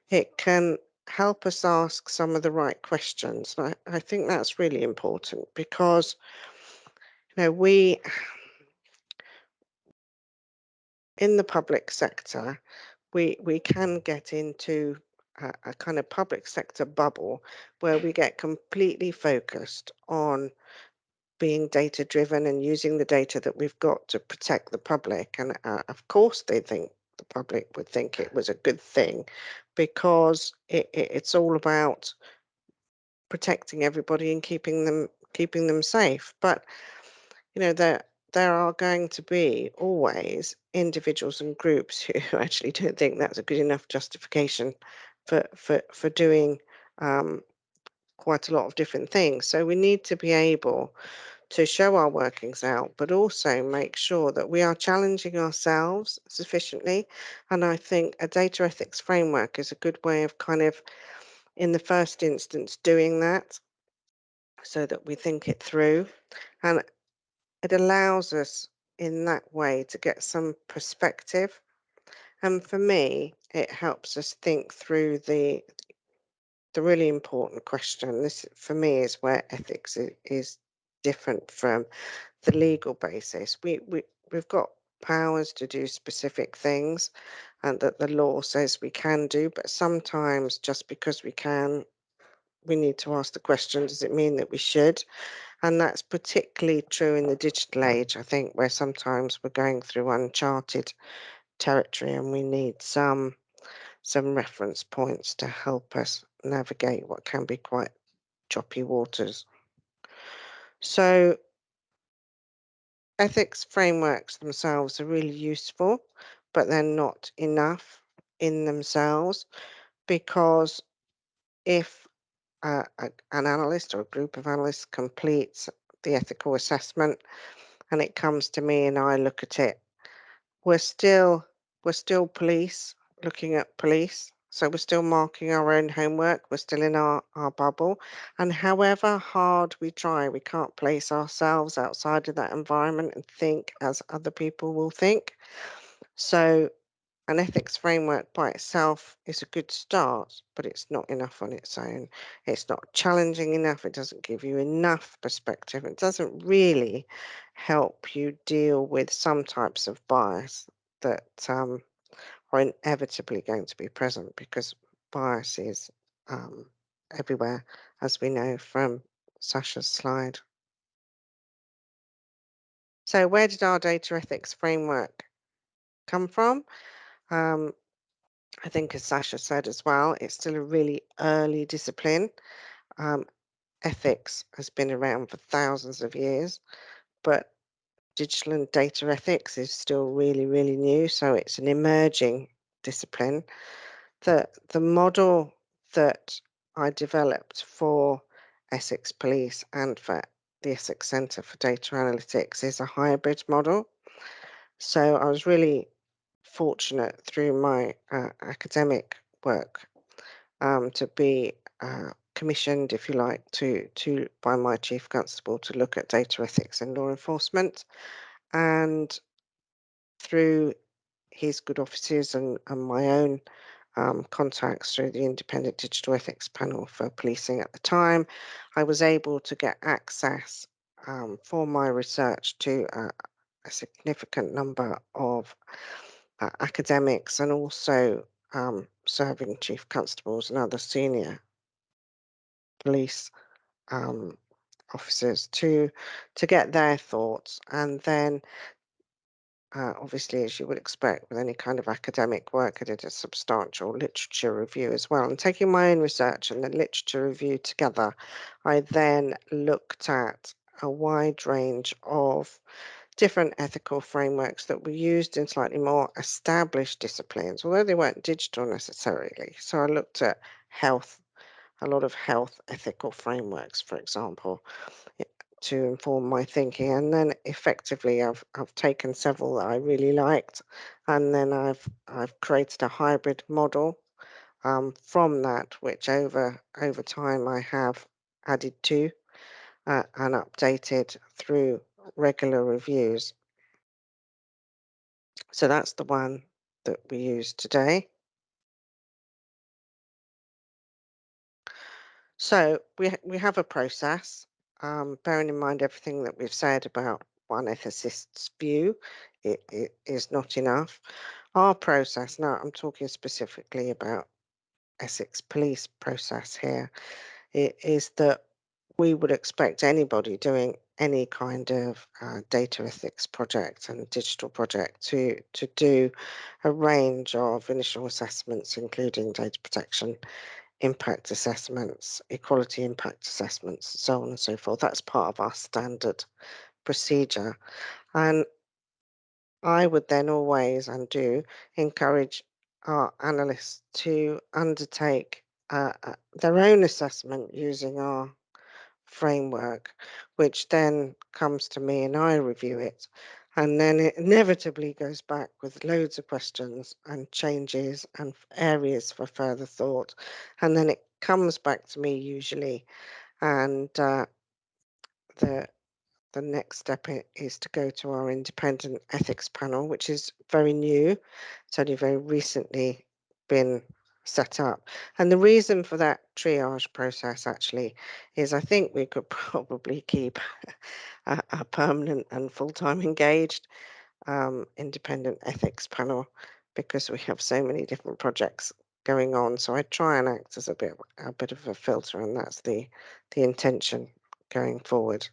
It can help us ask some of the right questions. I think that's really important, because we in the public sector, we can get into a kind of public sector bubble where we get completely focused on being data driven and using the data that we've got to protect the public. And of course, the public would think it was a good thing, because it's all about protecting everybody and keeping them safe. But there are going to be always individuals and groups who actually don't think that's a good enough justification for doing quite a lot of different things. So we need to be able to show our workings out, but also make sure that we are challenging ourselves sufficiently. And I think a data ethics framework is a good way of kind of, in the first instance, doing that, so that we think it through. And it allows us in that way to get some perspective. And for me, it helps us think through the really important question. This, for me, is where ethics is different from the legal basis. We've got powers to do specific things and that the law says we can do, but sometimes just because we can, we need to ask the question, does it mean that we should? And that's particularly true in the digital age, I think, where sometimes we're going through uncharted territory and we need some reference points to help us navigate what can be quite choppy waters. So ethics frameworks themselves are really useful, but they're not enough in themselves, because if an analyst or a group of analysts completes the ethical assessment and it comes to me and I look at it, we're still police looking at police. So we're still marking our own homework. We're still in our bubble. And however hard we try, we can't place ourselves outside of that environment and think as other people will think. So an ethics framework by itself is a good start, but it's not enough on its own. It's not challenging enough. It doesn't give you enough perspective. It doesn't really help you deal with some types of bias that are inevitably going to be present, because bias is everywhere, as we know from Sasha's slide. So where did our data ethics framework come from? I think, as Sasha said as well, it's still a really early discipline. Ethics has been around for thousands of years, but digital and data ethics is still really, really new. So it's an emerging discipline. The model that I developed for Essex Police and for the Essex Centre for Data Analytics is a hybrid model. So I was really fortunate through my academic work to be commissioned, if you like, by my chief constable to look at data ethics in law enforcement. And through his good offices and my own contacts through the Independent Digital Ethics Panel for Policing at the time, I was able to get access for my research to a significant number of academics, and also serving chief constables and other senior police officers to get their thoughts. And then obviously, as you would expect with any kind of academic work, I did a substantial literature review as well. And taking my own research and the literature review together, I then looked at a wide range of different ethical frameworks that were used in slightly more established disciplines, although they weren't digital necessarily. So I looked at health, a lot of health ethical frameworks, for example, to inform my thinking. And then effectively I've taken several that I really liked, and then I've created a hybrid model from that, which over time I have added to and updated through regular reviews. So that's the one that we use today. So we have a process, bearing in mind everything that we've said about one ethicist's view, it is not enough. Our process, now I'm talking specifically about Essex Police process here, it is that we would expect anybody doing any kind of data ethics project and digital project to do a range of initial assessments, including data protection impact assessments, equality impact assessments, so on and so forth. That's part of our standard procedure. And I would then always, and do, encourage our analysts to undertake their own assessment using our framework, which then comes to me and I review it. And then it inevitably goes back with loads of questions and changes and areas for further thought. And then it comes back to me usually. And the next step is to go to our independent ethics panel, which is very new. It's only very recently been set up. And the reason for that triage process actually is I think we could probably keep a permanent and full-time engaged independent ethics panel because we have so many different projects going on. So I try and act as a bit of a filter, and that's the intention going forward.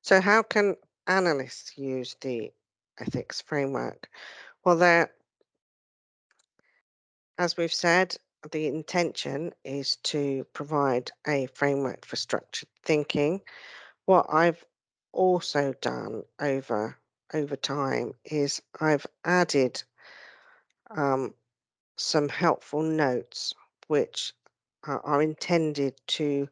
So how can analysts use the ethics framework? Well, as we've said, the intention is to provide a framework for structured thinking. What I've also done over time is I've added some helpful notes which are intended to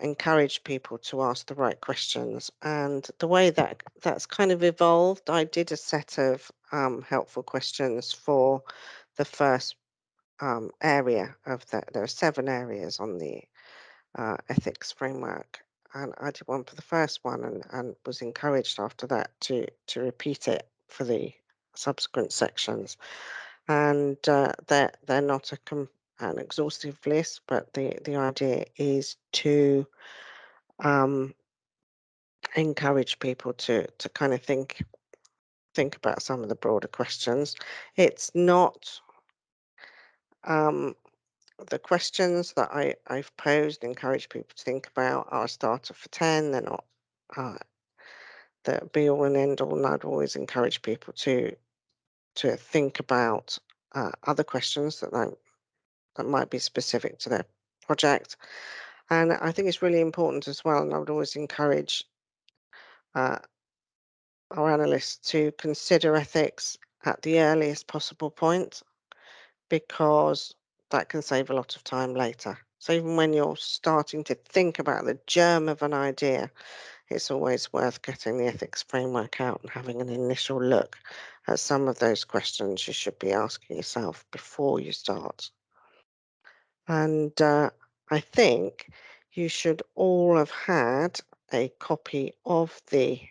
encourage people to ask the right questions. And the way that's kind of evolved, I did a set of helpful questions for the first area of that. There are 7 areas on the ethics framework. And I did one for the first one and was encouraged after that to repeat it for the subsequent sections. And they're not an exhaustive list, but the idea is to encourage people to kind of think about some of the broader questions. It's not the questions that I've posed, encourage people to think about, are a starter for 10. They're not the be all and end all, and I'd always encourage people to think about other questions that might be specific to their project. And I think it's really important as well, and I would always encourage our analysts to consider ethics at the earliest possible point, because that can save a lot of time later. So even when you're starting to think about the germ of an idea, it's always worth getting the ethics framework out and having an initial look at some of those questions you should be asking yourself before you start. And I think you should all have had a copy of the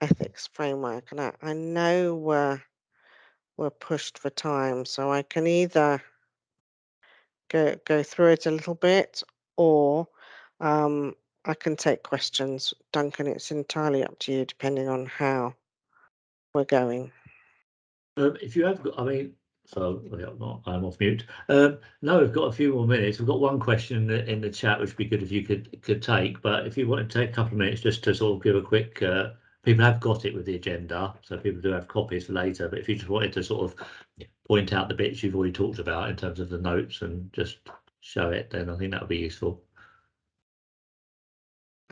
ethics framework. And I know we're pushed for time, so I can either go through it a little bit, or I can take questions. Duncan, it's entirely up to you, depending on how we're going. If you have got, I mean, so I'm off mute. No, we've got a few more minutes. We've got one question in the chat, which would be good if you could take. But if you want to take a couple of minutes just to sort of give a quick, people have got it with the agenda, so people do have copies for later. But if you just wanted to sort of point out the bits you've already talked about in terms of the notes and just show it, then I think that would be useful.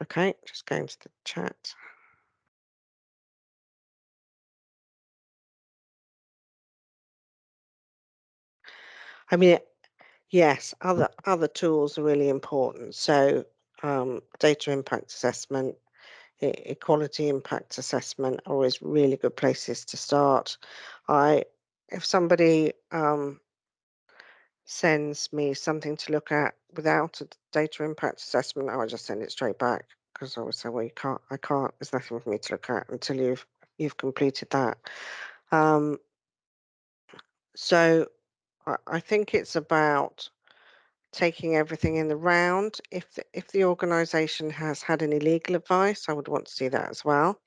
Okay, just going to the chat. I mean, yes, other tools are really important. So data impact assessment, equality impact assessment are always really good places to start. If somebody sends me something to look at without a data impact assessment, I will just send it straight back, because I would say, well, I can't. There's nothing for me to look at until you've completed that. So I think it's about taking everything in the round. If the organisation has had any legal advice, I would want to see that as well,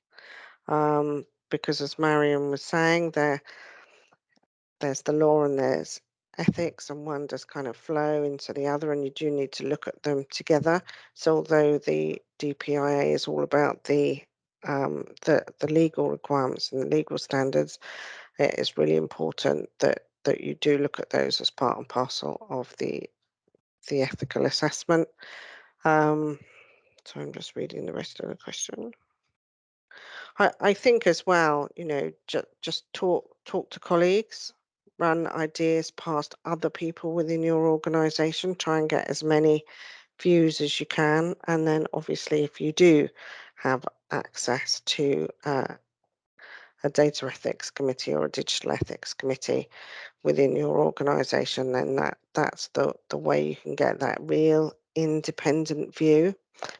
because as Marion was saying, there's the law and there's ethics, and one does kind of flow into the other, and you do need to look at them together. So although the DPIA is all about the legal requirements and the legal standards, it is really important that you do look at those as part and parcel of the ethical assessment. So I'm just reading the rest of the question. I think as well, you know, just talk to colleagues, run ideas past other people within your organization, try and get as many views as you can. And then obviously if you do have access to a data ethics committee or a digital ethics committee within your organization, then that's the way you can get that real independent view.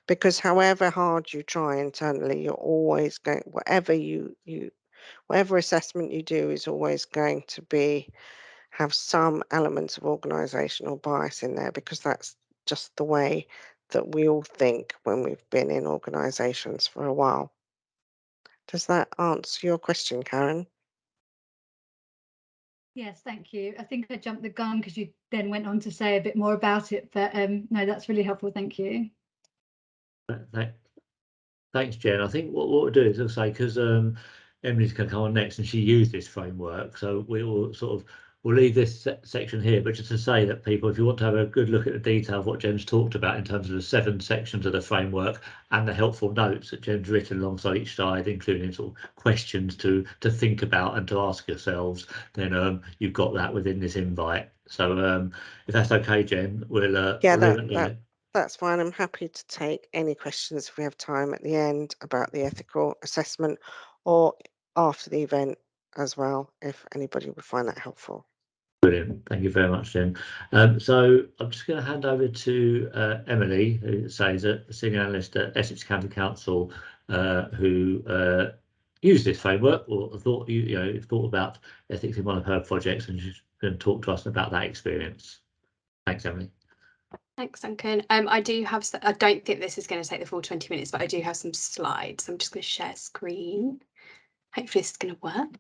Because however hard you try internally, you're always going, whatever assessment you do is always going to have some elements of organizational bias in there, because that's just the way that we all think when we've been in organizations for a while. Does that answer your question, Karen? Yes, thank you. I think I jumped the gun because you then went on to say a bit more about it, but no, that's really helpful. Thank you. Thanks, Jen. I think what we'll do is I'll say, because Emily's going to come on next and she used this framework, so we will we'll leave this section here, but just to say that people, if you want to have a good look at the detail of what Jen's talked about in terms of the 7 sections of the framework and the helpful notes that Jen's written alongside each side, including sort of questions to think about and to ask yourselves, then you've got that within this invite. So if that's okay, Jen, we'll leave it there. That's fine. I'm happy to take any questions if we have time at the end about the ethical assessment, or after the event as well, if anybody would find that helpful. Brilliant. Thank you very much, Jen. So I'm just going to hand over to Emily, who says a senior analyst at Essex County Council, who used this framework or thought thought about ethics in one of her projects, and she's going to talk to us about that experience. Thanks, Emily. Thanks, Duncan. I don't think this is going to take the full 20 minutes, but I do have some slides. I'm just going to share screen. Hopefully this is going to work.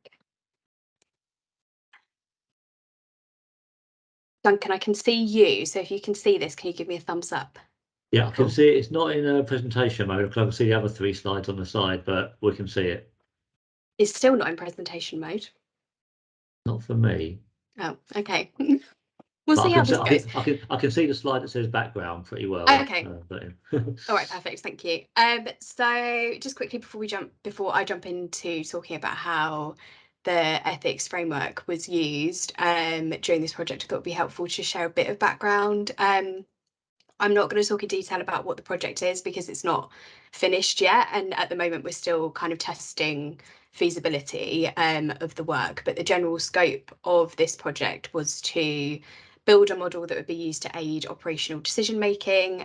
Duncan, I can see you, so if you can see this, can you give me a thumbs up? Yeah, I can see it. It's not in a presentation mode. I can see the other 3 slides on the side, but we can see it. It's still not in presentation mode. Not for me. Oh, okay. We'll see how this goes. I can see the slide that says background pretty well. Okay. All right, perfect. Thank you. So just quickly before I jump into talking about how the ethics framework was used during this project, I thought it would be helpful to share a bit of background. I'm not going to talk in detail about what the project is because it's not finished yet, and at the moment we're still kind of testing feasibility of the work. But the general scope of this project was to build a model that would be used to aid operational decision making.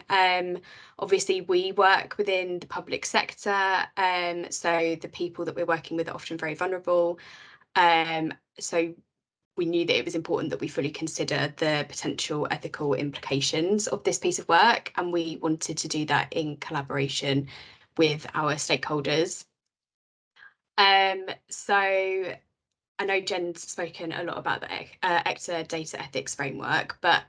Obviously, we work within the public sector, so the people that we're working with are often very vulnerable. So we knew that it was important that we fully consider the potential ethical implications of this piece of work, and we wanted to do that in collaboration with our stakeholders. So I know Jen's spoken a lot about the ecda data ethics framework, but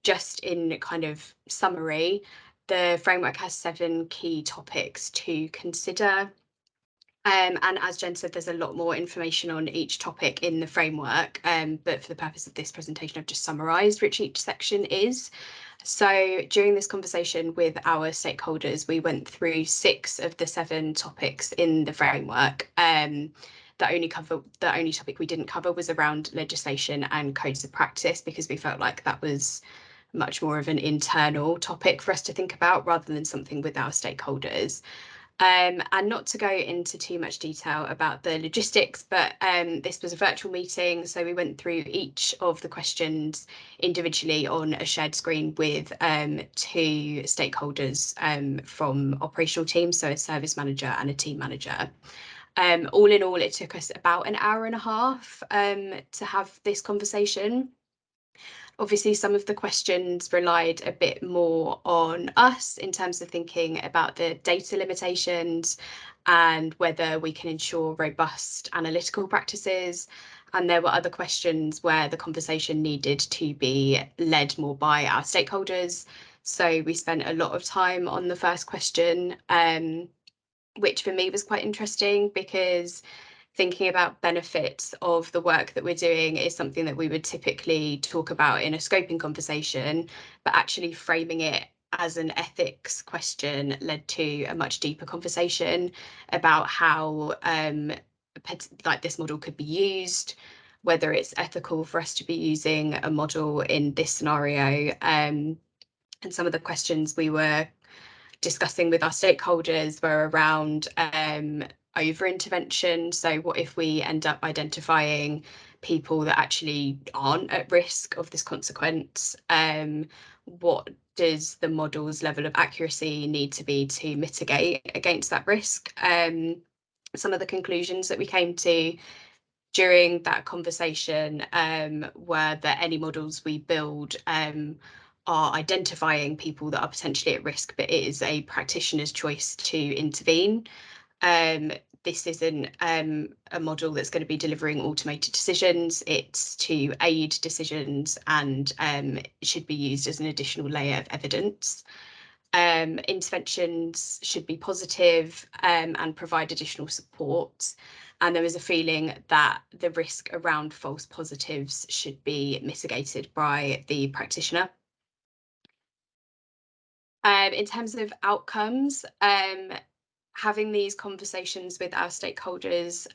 just in kind of summary, the framework has 7 key topics to consider. And as Jen said, there's a lot more information on each topic in the framework, but for the purpose of this presentation, I've just summarised which each section is. So during this conversation with our stakeholders, we went through 6 of the 7 topics in the framework. The only topic we didn't cover was around legislation and codes of practice, because we felt like that was much more of an internal topic for us to think about rather than something with our stakeholders. And not to go into too much detail about the logistics, but this was a virtual meeting, so we went through each of the questions individually on a shared screen with 2 stakeholders from operational teams, so a service manager and a team manager. All in all, it took us about an hour and a half to have this conversation. Obviously, some of the questions relied a bit more on us in terms of thinking about the data limitations and whether we can ensure robust analytical practices. And there were other questions where the conversation needed to be led more by our stakeholders. So we spent a lot of time on the first question, which for me was quite interesting, because thinking about benefits of the work that we're doing is something that we would typically talk about in a scoping conversation, but actually framing it as an ethics question led to a much deeper conversation about how like this model could be used, whether it's ethical for us to be using a model in this scenario. And some of the questions we were discussing with our stakeholders were around over intervention. So what if we end up identifying people that actually aren't at risk of this consequence? What does the model's level of accuracy need to be to mitigate against that risk? Some of the conclusions that we came to during that conversation were that any models we build are identifying people that are potentially at risk, but it is a practitioner's choice to intervene. This isn't a model that's going to be delivering automated decisions. It's to aid decisions, and it should be used as an additional layer of evidence. Interventions should be positive and provide additional support. And there was a feeling that the risk around false positives should be mitigated by the practitioner. In terms of outcomes, having these conversations with our stakeholders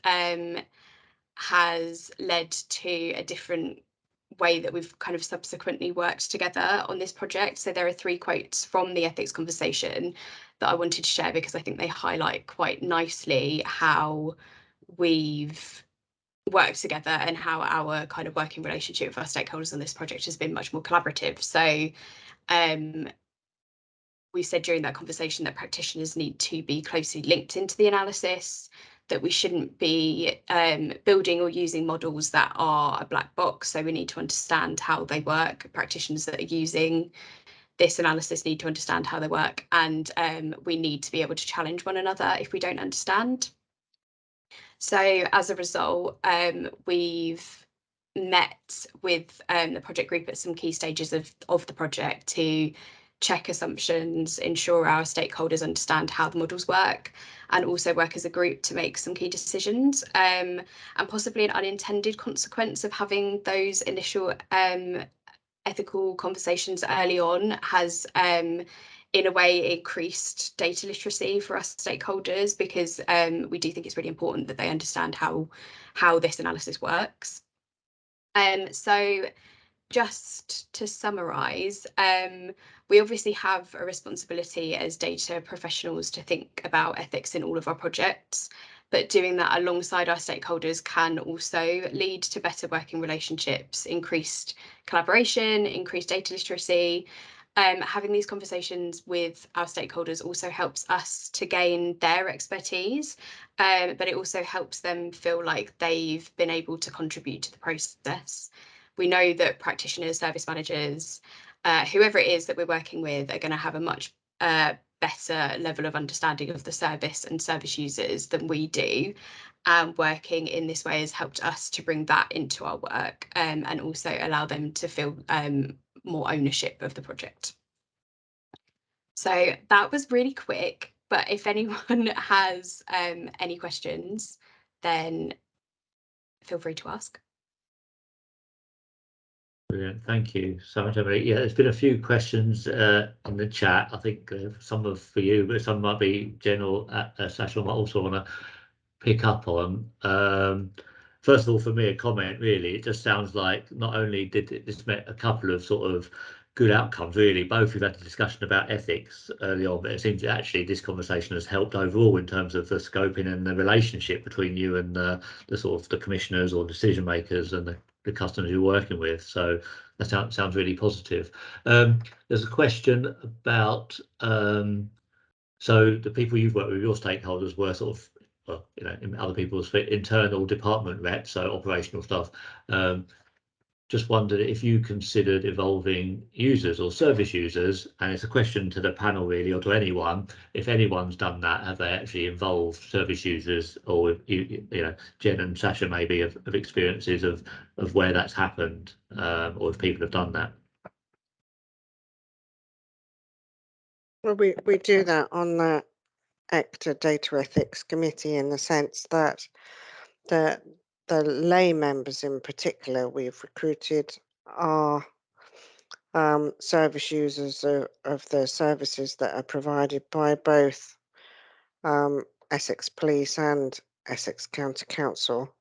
has led to a different way that we've kind of subsequently worked together on this project. So there are 3 quotes from the ethics conversation that I wanted to share because I think they highlight quite nicely how we've worked together and how our kind of working relationship with our stakeholders on this project has been much more collaborative. So we said during that conversation that practitioners need to be closely linked into the analysis, that we shouldn't be building or using models that are a black box. So we need to understand how they work. Practitioners that are using this analysis need to understand how they work, and we need to be able to challenge one another if we don't understand. So as a result, we've met with the project group at some key stages of the project to check assumptions, ensure our stakeholders understand how the models work, and also work as a group to make some key decisions. And possibly an unintended consequence of having those initial ethical conversations early on has in a way increased data literacy for us stakeholders, because we do think it's really important that they understand how this analysis works. So just to summarise, we obviously have a responsibility as data professionals to think about ethics in all of our projects, but doing that alongside our stakeholders can also lead to better working relationships, increased collaboration, increased data literacy. Having these conversations with our stakeholders also helps us to gain their expertise, but it also helps them feel like they've been able to contribute to the process. We know that practitioners, service managers, whoever it is that we're working with, are going to have a much better level of understanding of the service and service users than we do. Working in this way has helped us to bring that into our work and also allow them to feel more ownership of the project. So that was really quick, but if anyone has any questions, then feel free to ask. Brilliant, thank you so much, Emily. Yeah, there's been a few questions in the chat. I think some are for you, but some might be general. Sasha might also want to pick up on. First of all, for me, a comment really. It just sounds like not only did this met a couple of sort of good outcomes, really. Both we've had a discussion about ethics early on, but it seems that actually this conversation has helped overall in terms of the scoping and the relationship between you and the sort of the commissioners or decision makers and the customers you're working with. So that sounds really positive. There's a question about so the people you've worked with, your stakeholders, were sort of, well, you know, in other people's internal department reps, so operational stuff. Just wondered if you considered involving users or service users, and it's a question to the panel really, or to anyone. If anyone's done that, have they actually involved service users, or you know, Jen and Sasha maybe of experiences of where that's happened, or if people have done that? Well, we do that on the ecda Data Ethics Committee, in the sense that the lay members in particular we've recruited are service users of the services that are provided by both Essex Police and Essex County Council,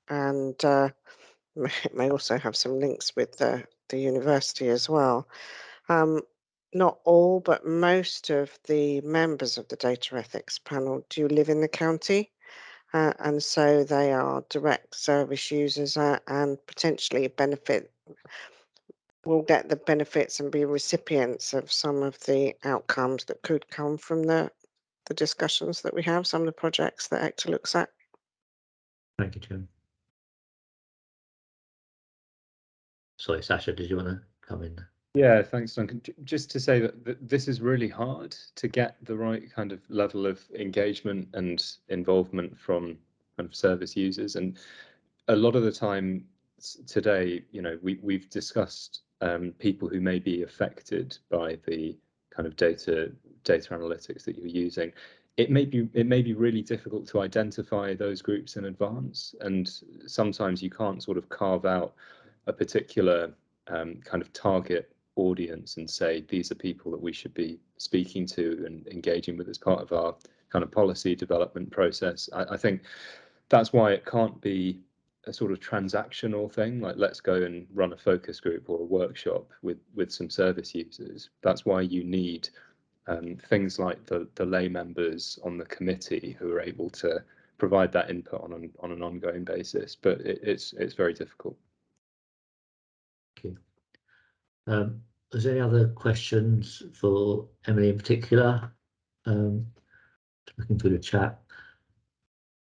and it may also have some links with the university as well. Not all, but most of the members of the data ethics panel do live in the county, and so they are direct service users and potentially will get the benefits and be recipients of some of the outcomes that could come from the discussions that we have, some of the projects that ecda looks at. Thank you, Jim. Sorry, Sasha, did you want to come in? Yeah, thanks, Duncan. Just to say that this is really hard to get the right kind of level of engagement and involvement from kind of service users, and a lot of the time today, you know, we've discussed people who may be affected by the kind of data analytics that you're using. It may be really difficult to identify those groups in advance, and sometimes you can't sort of carve out a particular kind of target audience and say these are people that we should be speaking to and engaging with as part of our kind of policy development process. I think that's why it can't be a sort of transactional thing, like let's go and run a focus group or a workshop with some service users. That's why you need things like the lay members on the committee who are able to provide that input on an ongoing basis. But it's very difficult. Thank you. Is there any other questions for Emily in particular? Looking through the chat.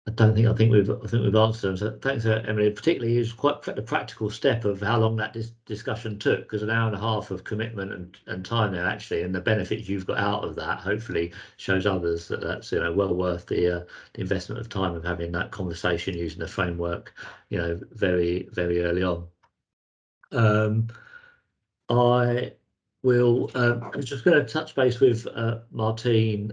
I think we've answered them. So thanks, Emily. Particularly, is quite the practical step of how long that discussion took, because an hour and a half of commitment and time there actually, and the benefits you've got out of that hopefully shows others that that's, you know, well worth the investment of time of having that conversation using the framework, you know, very early on. I will. I'm just going to touch base with Martine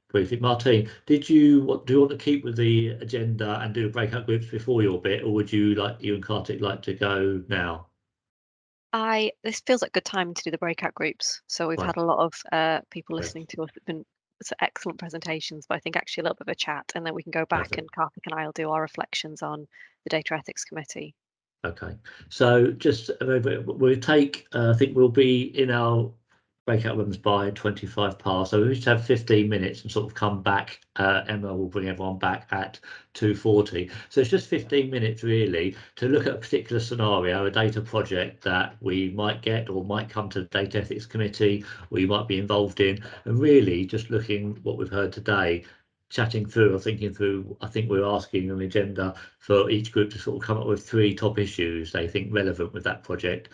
briefly. Martine, do you want to keep with the agenda and do breakout groups before your bit, or would you and Kartik like to go now? This feels like good time to do the breakout groups. So we've had a lot of people listening to us. It's been excellent presentations, but I think actually a little bit of a chat, and then we can go back and Kartik and I will do our reflections on the Data Ethics Committee. Okay, so just we'll take, I think we'll be in our breakout rooms by 25 past, so we just have 15 minutes and sort of come back. Emma will bring everyone back at 2:40, so it's just 15 minutes really to look at a particular scenario, a data project that we might get or might come to the Data Ethics Committee or you might be involved in, and really just looking what we've heard today, chatting through or thinking through. I think we're asking an agenda for each group to sort of come up with 3 top issues they think relevant with that project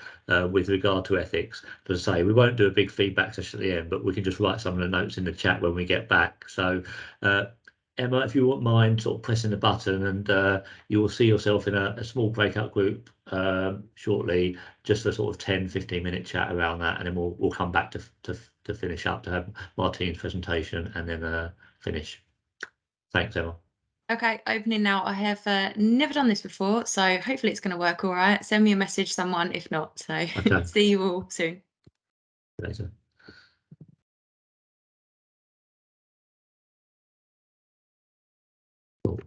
with regard to ethics. As I say, we won't do a big feedback session at the end, but we can just write some of the notes in the chat when we get back. So Emma, if you wouldn't mind sort of pressing the button, and you will see yourself in a small breakout group shortly, just a sort of 10-15 minute chat around that, and then we'll come back to finish up, to have Martine's presentation and then finish. Thanks, Emma. Okay, opening now. I have never done this before, so hopefully it's going to work all right. Send me a message, someone, if not. So okay. See you all soon. Later. Cool.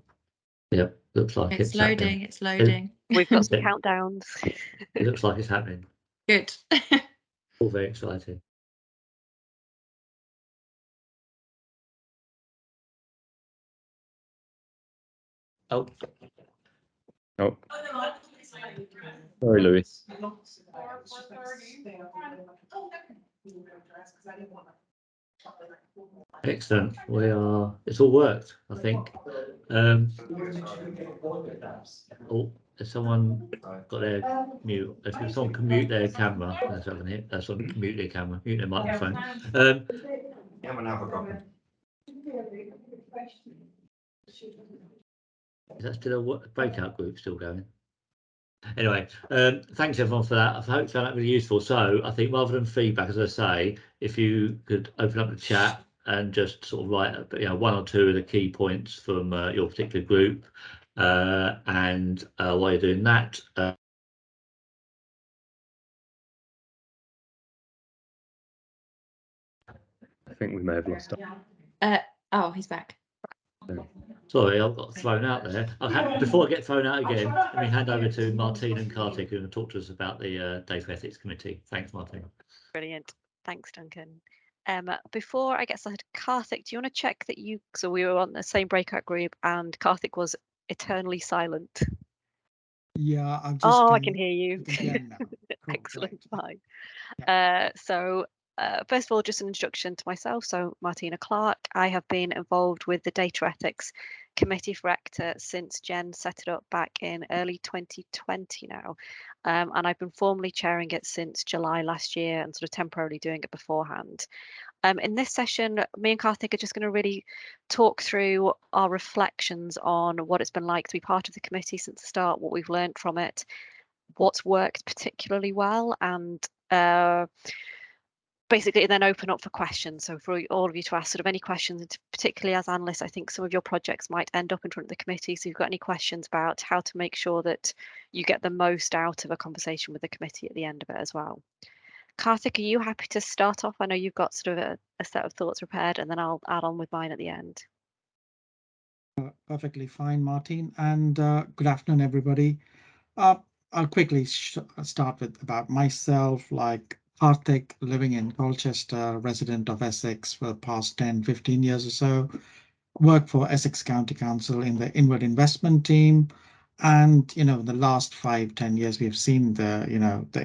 Yep, looks like it's loading. Happening. It's loading. We've got some countdowns. It looks like it's happening. Good. All very exciting. Oh. Sorry, Louis. Excellent. It's all worked, I think. Oh, has someone got their mute? If someone can mute their camera, that's what I can hit. That's on mute their camera, mute their microphone. Is that still a breakout group still going? Anyway, thanks everyone for that. I hope you found that really useful. So I think rather than feedback, as I say, if you could open up the chat and just sort of write, you know, 1 or 2 of the key points from your particular group, and while you're doing that, think we may have lost him. Oh, he's back. Sorry, I got thrown out there. Before I get thrown out again, let me hand over to Martine and Kartik, who are going to talk to us about the Data Ethics Committee. Thanks, Martine. Brilliant. Thanks, Duncan. Before I get started, Kartik, do you want to check that so we were on the same breakout group and Kartik was eternally silent? Yeah, I've just. Oh, I can hear you. Now. Cool, Excellent, great. fine. First of all, just an introduction to myself. So, Martina Clark. I have been involved with the Data Ethics Committee for ecda since Jen set it up back in early 2020 now. And I've been formally chairing it since July last year and sort of temporarily doing it beforehand. In this session, me and Karthik are just going to really talk through our reflections on what it's been like to be part of the committee since the start, what we've learned from it, what's worked particularly well, and basically then open up for questions. So for all of you to ask sort of any questions, and particularly as analysts, I think some of your projects might end up in front of the committee. So if you've got any questions about how to make sure that you get the most out of a conversation with the committee at the end of it as well. Karthik, are you happy to start off? I know you've got sort of a set of thoughts prepared, and then I'll add on with mine at the end. Perfectly fine, Martine, and good afternoon, everybody. I'll quickly start with about myself, like Karthik, living in Colchester, resident of Essex for the past 10-15 years or so, worked for Essex County Council in the inward investment team. And, the last 5-10 years, we've seen the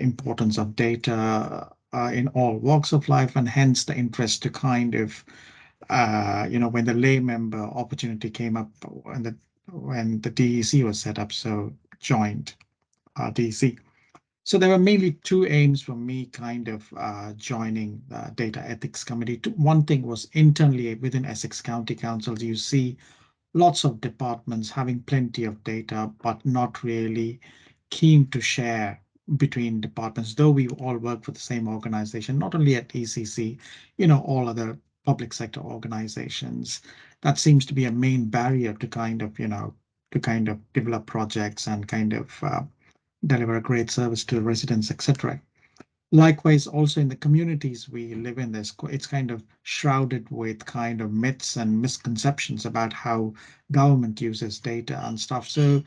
importance of data in all walks of life, and hence the interest to kind of, when the lay member opportunity came up when the DEC was set up, so joined DEC. So there were mainly two aims for me kind of joining the Data Ethics Committee. One thing was internally within Essex County Council, you see lots of departments having plenty of data, but not really keen to share between departments, though we all work for the same organization, not only at ECC, all other public sector organizations. That seems to be a main barrier to kind of develop projects and kind of deliver a great service to the residents, etc. Likewise, also in the communities we live in, it's kind of shrouded with kind of myths and misconceptions about how government uses data and stuff. So,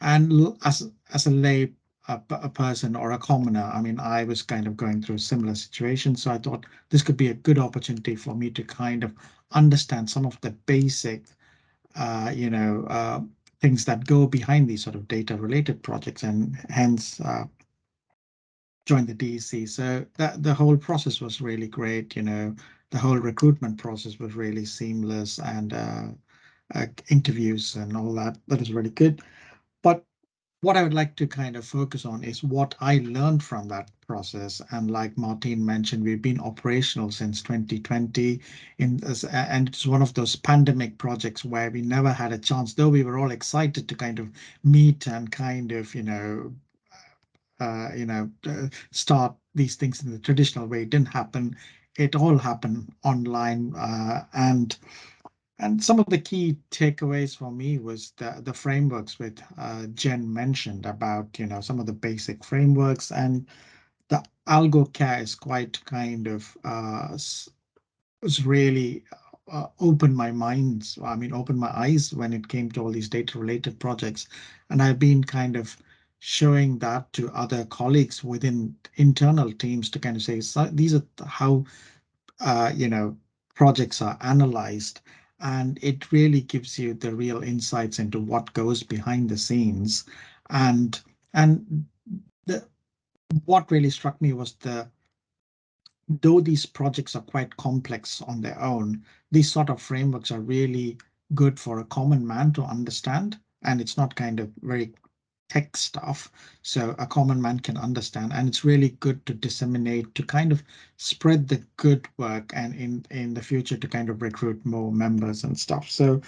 and as a lay a person or a commoner, I mean, I was kind of going through a similar situation. So I thought this could be a good opportunity for me to kind of understand some of the basic, things that go behind these sort of data related projects, and hence joined the DEC. So that the whole process was really great. The whole recruitment process was really seamless, and interviews and all that. That is really good. But what I would like to kind of focus on is what I learned from that process. And like Martine mentioned, we've been operational since 2020 and it's one of those pandemic projects where we never had a chance, though we were all excited to kind of meet and kind of, start these things in the traditional way. It didn't happen. It all happened online, and some of the key takeaways for me was the frameworks with Jen mentioned about, some of the basic frameworks, and the algo care is quite kind of was really opened my opened my eyes when it came to all these data related projects. And I've been kind of showing that to other colleagues within internal teams to kind of say, so these are how, projects are analyzed. And it really gives you the real insights into what goes behind the scenes. And what really struck me was though these projects are quite complex on their own, these sort of frameworks are really good for a common man to understand. And it's not kind of very tech stuff, so a common man can understand, and it's really good to disseminate, to kind of spread the good work, and in the future to kind of recruit more members and stuff. So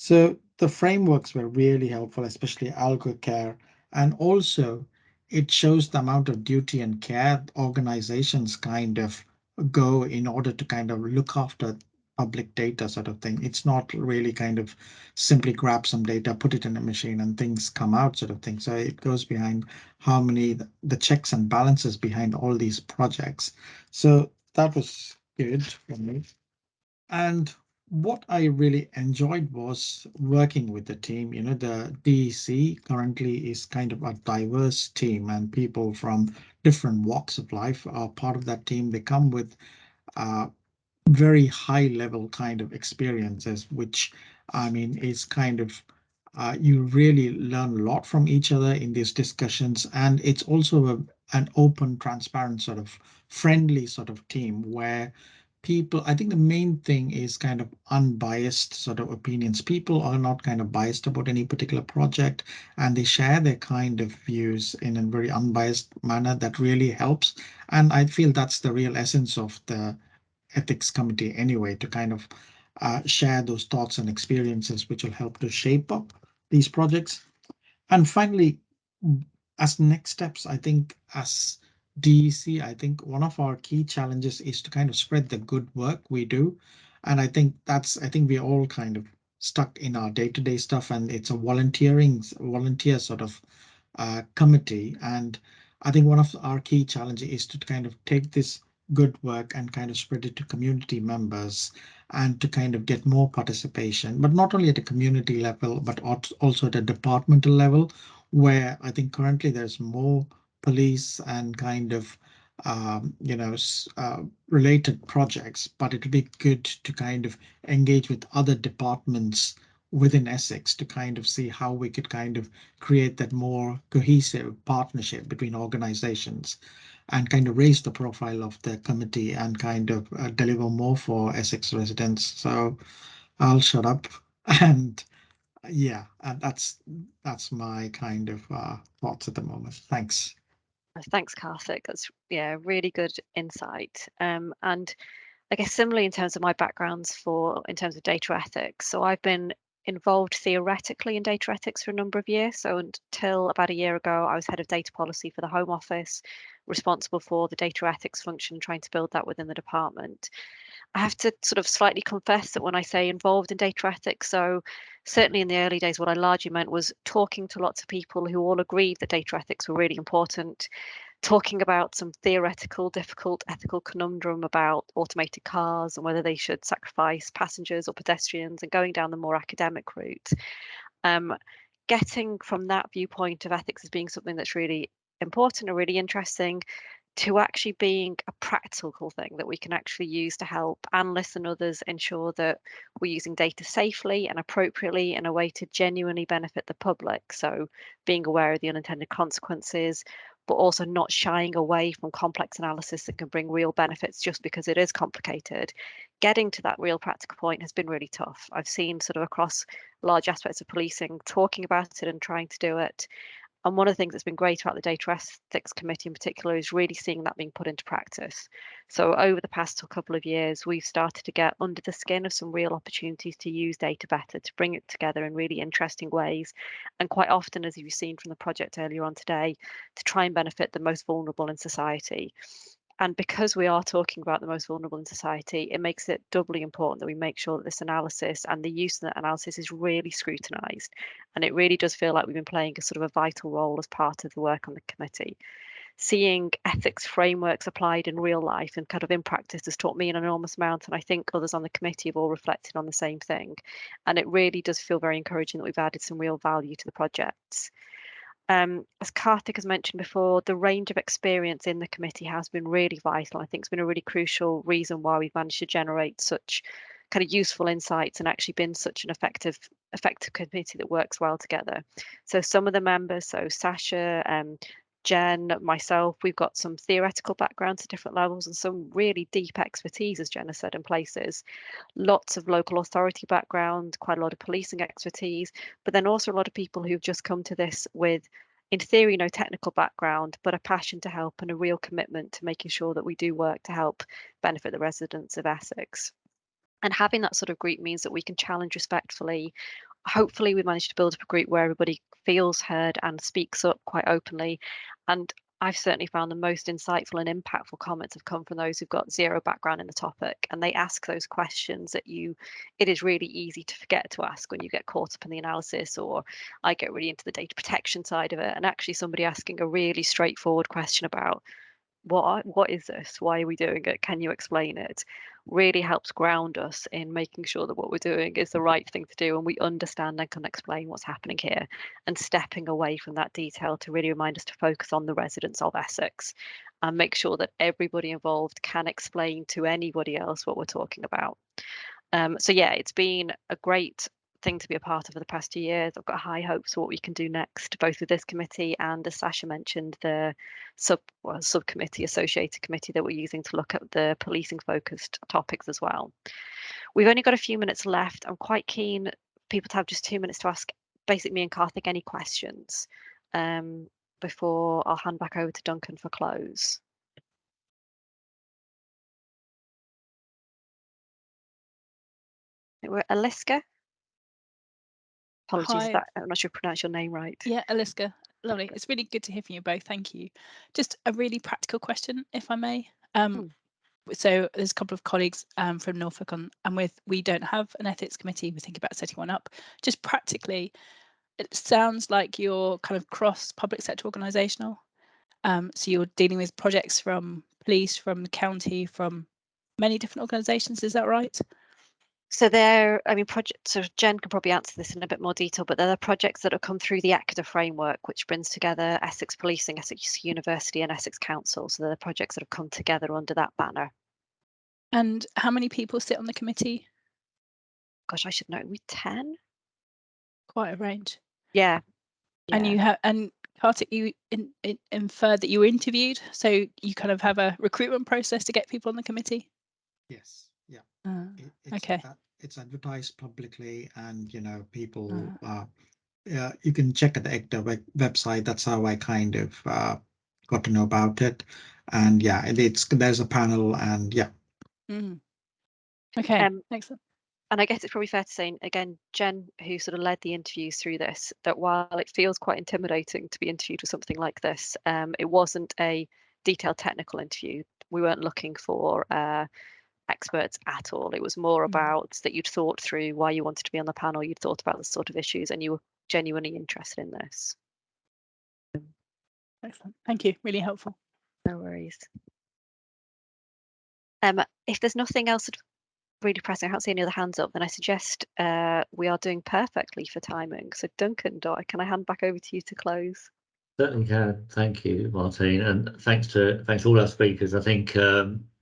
the frameworks were really helpful, especially algo care, and also it shows the amount of duty and care organizations kind of go in order to kind of look after public data sort of thing. It's not really kind of simply grab some data, put it in a machine and things come out sort of thing. So it goes behind how many, the checks and balances behind all these projects. So that was good for me. And what I really enjoyed was working with the team. You know, the DEC currently is kind of a diverse team, and people from different walks of life are part of that team. They come with very high level kind of experiences, which I mean is kind of you really learn a lot from each other in these discussions, and it's also an open, transparent, sort of friendly sort of team where people, I think the main thing is kind of unbiased sort of opinions. People are not kind of biased about any particular project, and they share their kind of views in a very unbiased manner that really helps. And I feel that's the real essence of the ethics committee anyway, to kind of share those thoughts and experiences which will help to shape up these projects. And finally, as next steps, I think as DEC, I think one of our key challenges is to kind of spread the good work we do. And I think we're all kind of stuck in our day-to-day stuff, and it's a volunteer sort of committee. And I think one of our key challenges is to kind of take this good work and kind of spread it to community members, and to kind of get more participation, but not only at a community level, but also at a departmental level, where I think currently there's more police and kind of related projects, but it would be good to kind of engage with other departments within Essex to kind of see how we could kind of create that more cohesive partnership between organizations, and kind of raise the profile of the committee and kind of deliver more for Essex residents. So I'll shut up and yeah, and that's my kind of thoughts at the moment. Thanks. Thanks, Karthik. That's really good insight. And I guess similarly in terms of my backgrounds in terms of data ethics. So I've been involved theoretically in data ethics for a number of years. So until about a year ago, I was head of data policy for the Home Office, responsible for the data ethics function, trying to build that within the department. I have to sort of slightly confess that when I say involved in data ethics, so certainly in the early days, what I largely meant was talking to lots of people who all agreed that data ethics were really important, talking about some theoretical, difficult ethical conundrum about automated cars and whether they should sacrifice passengers or pedestrians, and going down the more academic route. Getting from that viewpoint of ethics as being something that's really important or really interesting, to actually being a practical thing that we can actually use to help analysts and others ensure that we're using data safely and appropriately in a way to genuinely benefit the public. So being aware of the unintended consequences, but also not shying away from complex analysis that can bring real benefits just because it is complicated. Getting to that real practical point has been really tough. I've seen sort of across large aspects of policing talking about it and trying to do it. And one of the things that's been great about the Data Ethics Committee in particular is really seeing that being put into practice. So over the past couple of years, we've started to get under the skin of some real opportunities to use data better, to bring it together in really interesting ways. And quite often, as you've seen from the project earlier on today, to try and benefit the most vulnerable in society. And because we are talking about the most vulnerable in society, it makes it doubly important that we make sure that this analysis and the use of that analysis is really scrutinised. And it really does feel like we've been playing a sort of a vital role as part of the work on the committee. Seeing ethics frameworks applied in real life and kind of in practice has taught me an enormous amount. And I think others on the committee have all reflected on the same thing. And it really does feel very encouraging that we've added some real value to the projects. As Karthik has mentioned before, the range of experience in the committee has been really vital. I think it's been a really crucial reason why we've managed to generate such kind of useful insights and actually been such an effective committee that works well together. So some of the members, so Sasha, Jen, myself, we've got some theoretical backgrounds at different levels and some really deep expertise, as Jenna said, in places. Lots of local authority background, quite a lot of policing expertise, but then also a lot of people who've just come to this with, in theory, no technical background, but a passion to help and a real commitment to making sure that we do work to help benefit the residents of Essex. And having that sort of group means that we can challenge respectfully. Hopefully we managed to build up a group where everybody feels heard and speaks up quite openly. And I've certainly found the most insightful and impactful comments have come from those who've got zero background in the topic, and they ask those questions that it is really easy to forget to ask when you get caught up in the analysis, or I get really into the data protection side of it. And actually somebody asking a really straightforward question about what is this? Why are we doing it? Can you explain it? really helps ground us in making sure that what we're doing is the right thing to do and we understand and can explain what's happening here, and stepping away from that detail to really remind us to focus on the residents of Essex and make sure that everybody involved can explain to anybody else what we're talking about. So yeah, it's been a great thing to be a part of for the past 2 years. I've got high hopes for what we can do next, both with this committee and, as Sasha mentioned, the subcommittee, associated committee that we're using to look at the policing focused topics as well. We've only got a few minutes left. I'm quite keen people to have just 2 minutes to ask basically me and Karthik any questions before I'll hand back over to Duncan for close. We're Aliska. Apologies if Hi. I'm not sure I pronounce your name right. Yeah, Aliska. Lovely. It's really good to hear from you both. Thank you. Just a really practical question, if I may. So there's a couple of colleagues from Norfolk and we don't have an ethics committee. We're thinking about setting one up. Just practically, it sounds like you're kind of cross public sector organisational. So you're dealing with projects from police, from the county, from many different organisations. Is that right? So so Jen can probably answer this in a bit more detail, but there are projects that have come through the ecda framework, which brings together Essex Policing, Essex University and Essex Council. So there are projects that have come together under that banner. And how many people sit on the committee? Gosh, I should know. We 10? Quite a range. Yeah. And you have, and Karthik, you inferred that you were interviewed, so you kind of have a recruitment process to get people on the committee? Yes. Yeah. Okay. It's advertised publicly, and people. You can check at the ecda website. That's how I kind of got to know about it. And yeah, there's a panel, and yeah. Okay. Excellent. And I guess it's probably fair to say, again, Jen, who sort of led the interviews through this, that while it feels quite intimidating to be interviewed with something like this, it wasn't a detailed technical interview. We weren't looking for experts at all. It was more about that you'd thought through why you wanted to be on the panel, you'd thought about the sort of issues, and you were genuinely interested in this. Excellent. Thank you. Really helpful. No worries. If there's nothing else really pressing, I can't see any other hands up, then I suggest we are doing perfectly for timing. So Duncan, can I hand back over to you to close? Certainly can. Thank you, Martine, and thanks to all our speakers. I think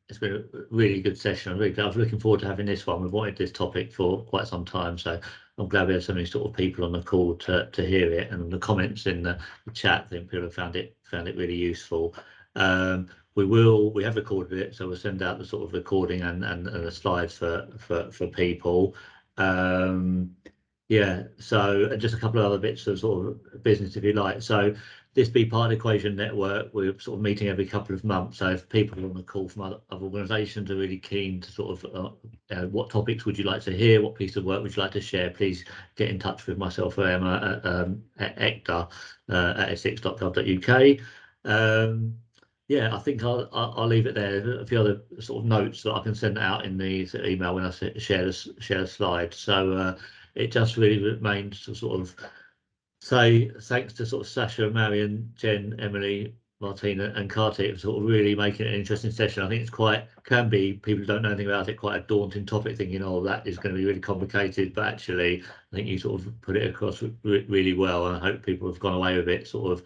it's been a really good session. I was looking forward to having this one. We've wanted this topic for quite some time, so I'm glad we had so many sort of people on the call to hear it. And the comments in the chat, I think people have found it really useful. We have recorded it, so we'll send out the sort of recording and the slides for people. Yeah, so just a couple of other bits of sort of business, if you like. So this Be Part of the Equation Network, we're sort of meeting every couple of months. So if people on the call from other organisations are really keen to sort of what topics would you like to hear, what piece of work would you like to share, please get in touch with myself or Emma at ecda at essex.gov.uk. Yeah, I think I'll leave it there. A few other sort of notes that I can send out in the email when I share the slide. So it just really remains to sort of say thanks to sort of Sasha, Marion, Jen, Emily, Martina and Karthik for sort of really making it an interesting session. I think it's can be, people who don't know anything about it, quite a daunting topic, thinking, oh, that is going to be really complicated. But actually, I think you sort of put it across really well. And I hope people have gone away with it sort of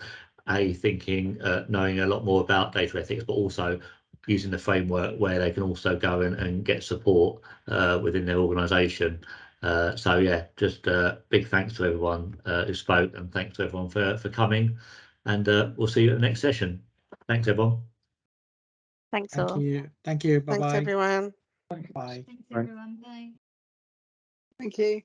thinking, knowing a lot more about data ethics, but also using the framework where they can also go and get support within their organisation. So yeah, just big thanks to everyone who spoke, and thanks to everyone for coming, and we'll see you at the next session. Thanks everyone. Thanks all. Thank you. Bye bye. Thanks everyone. Bye. Thanks everyone. Bye. Thank you.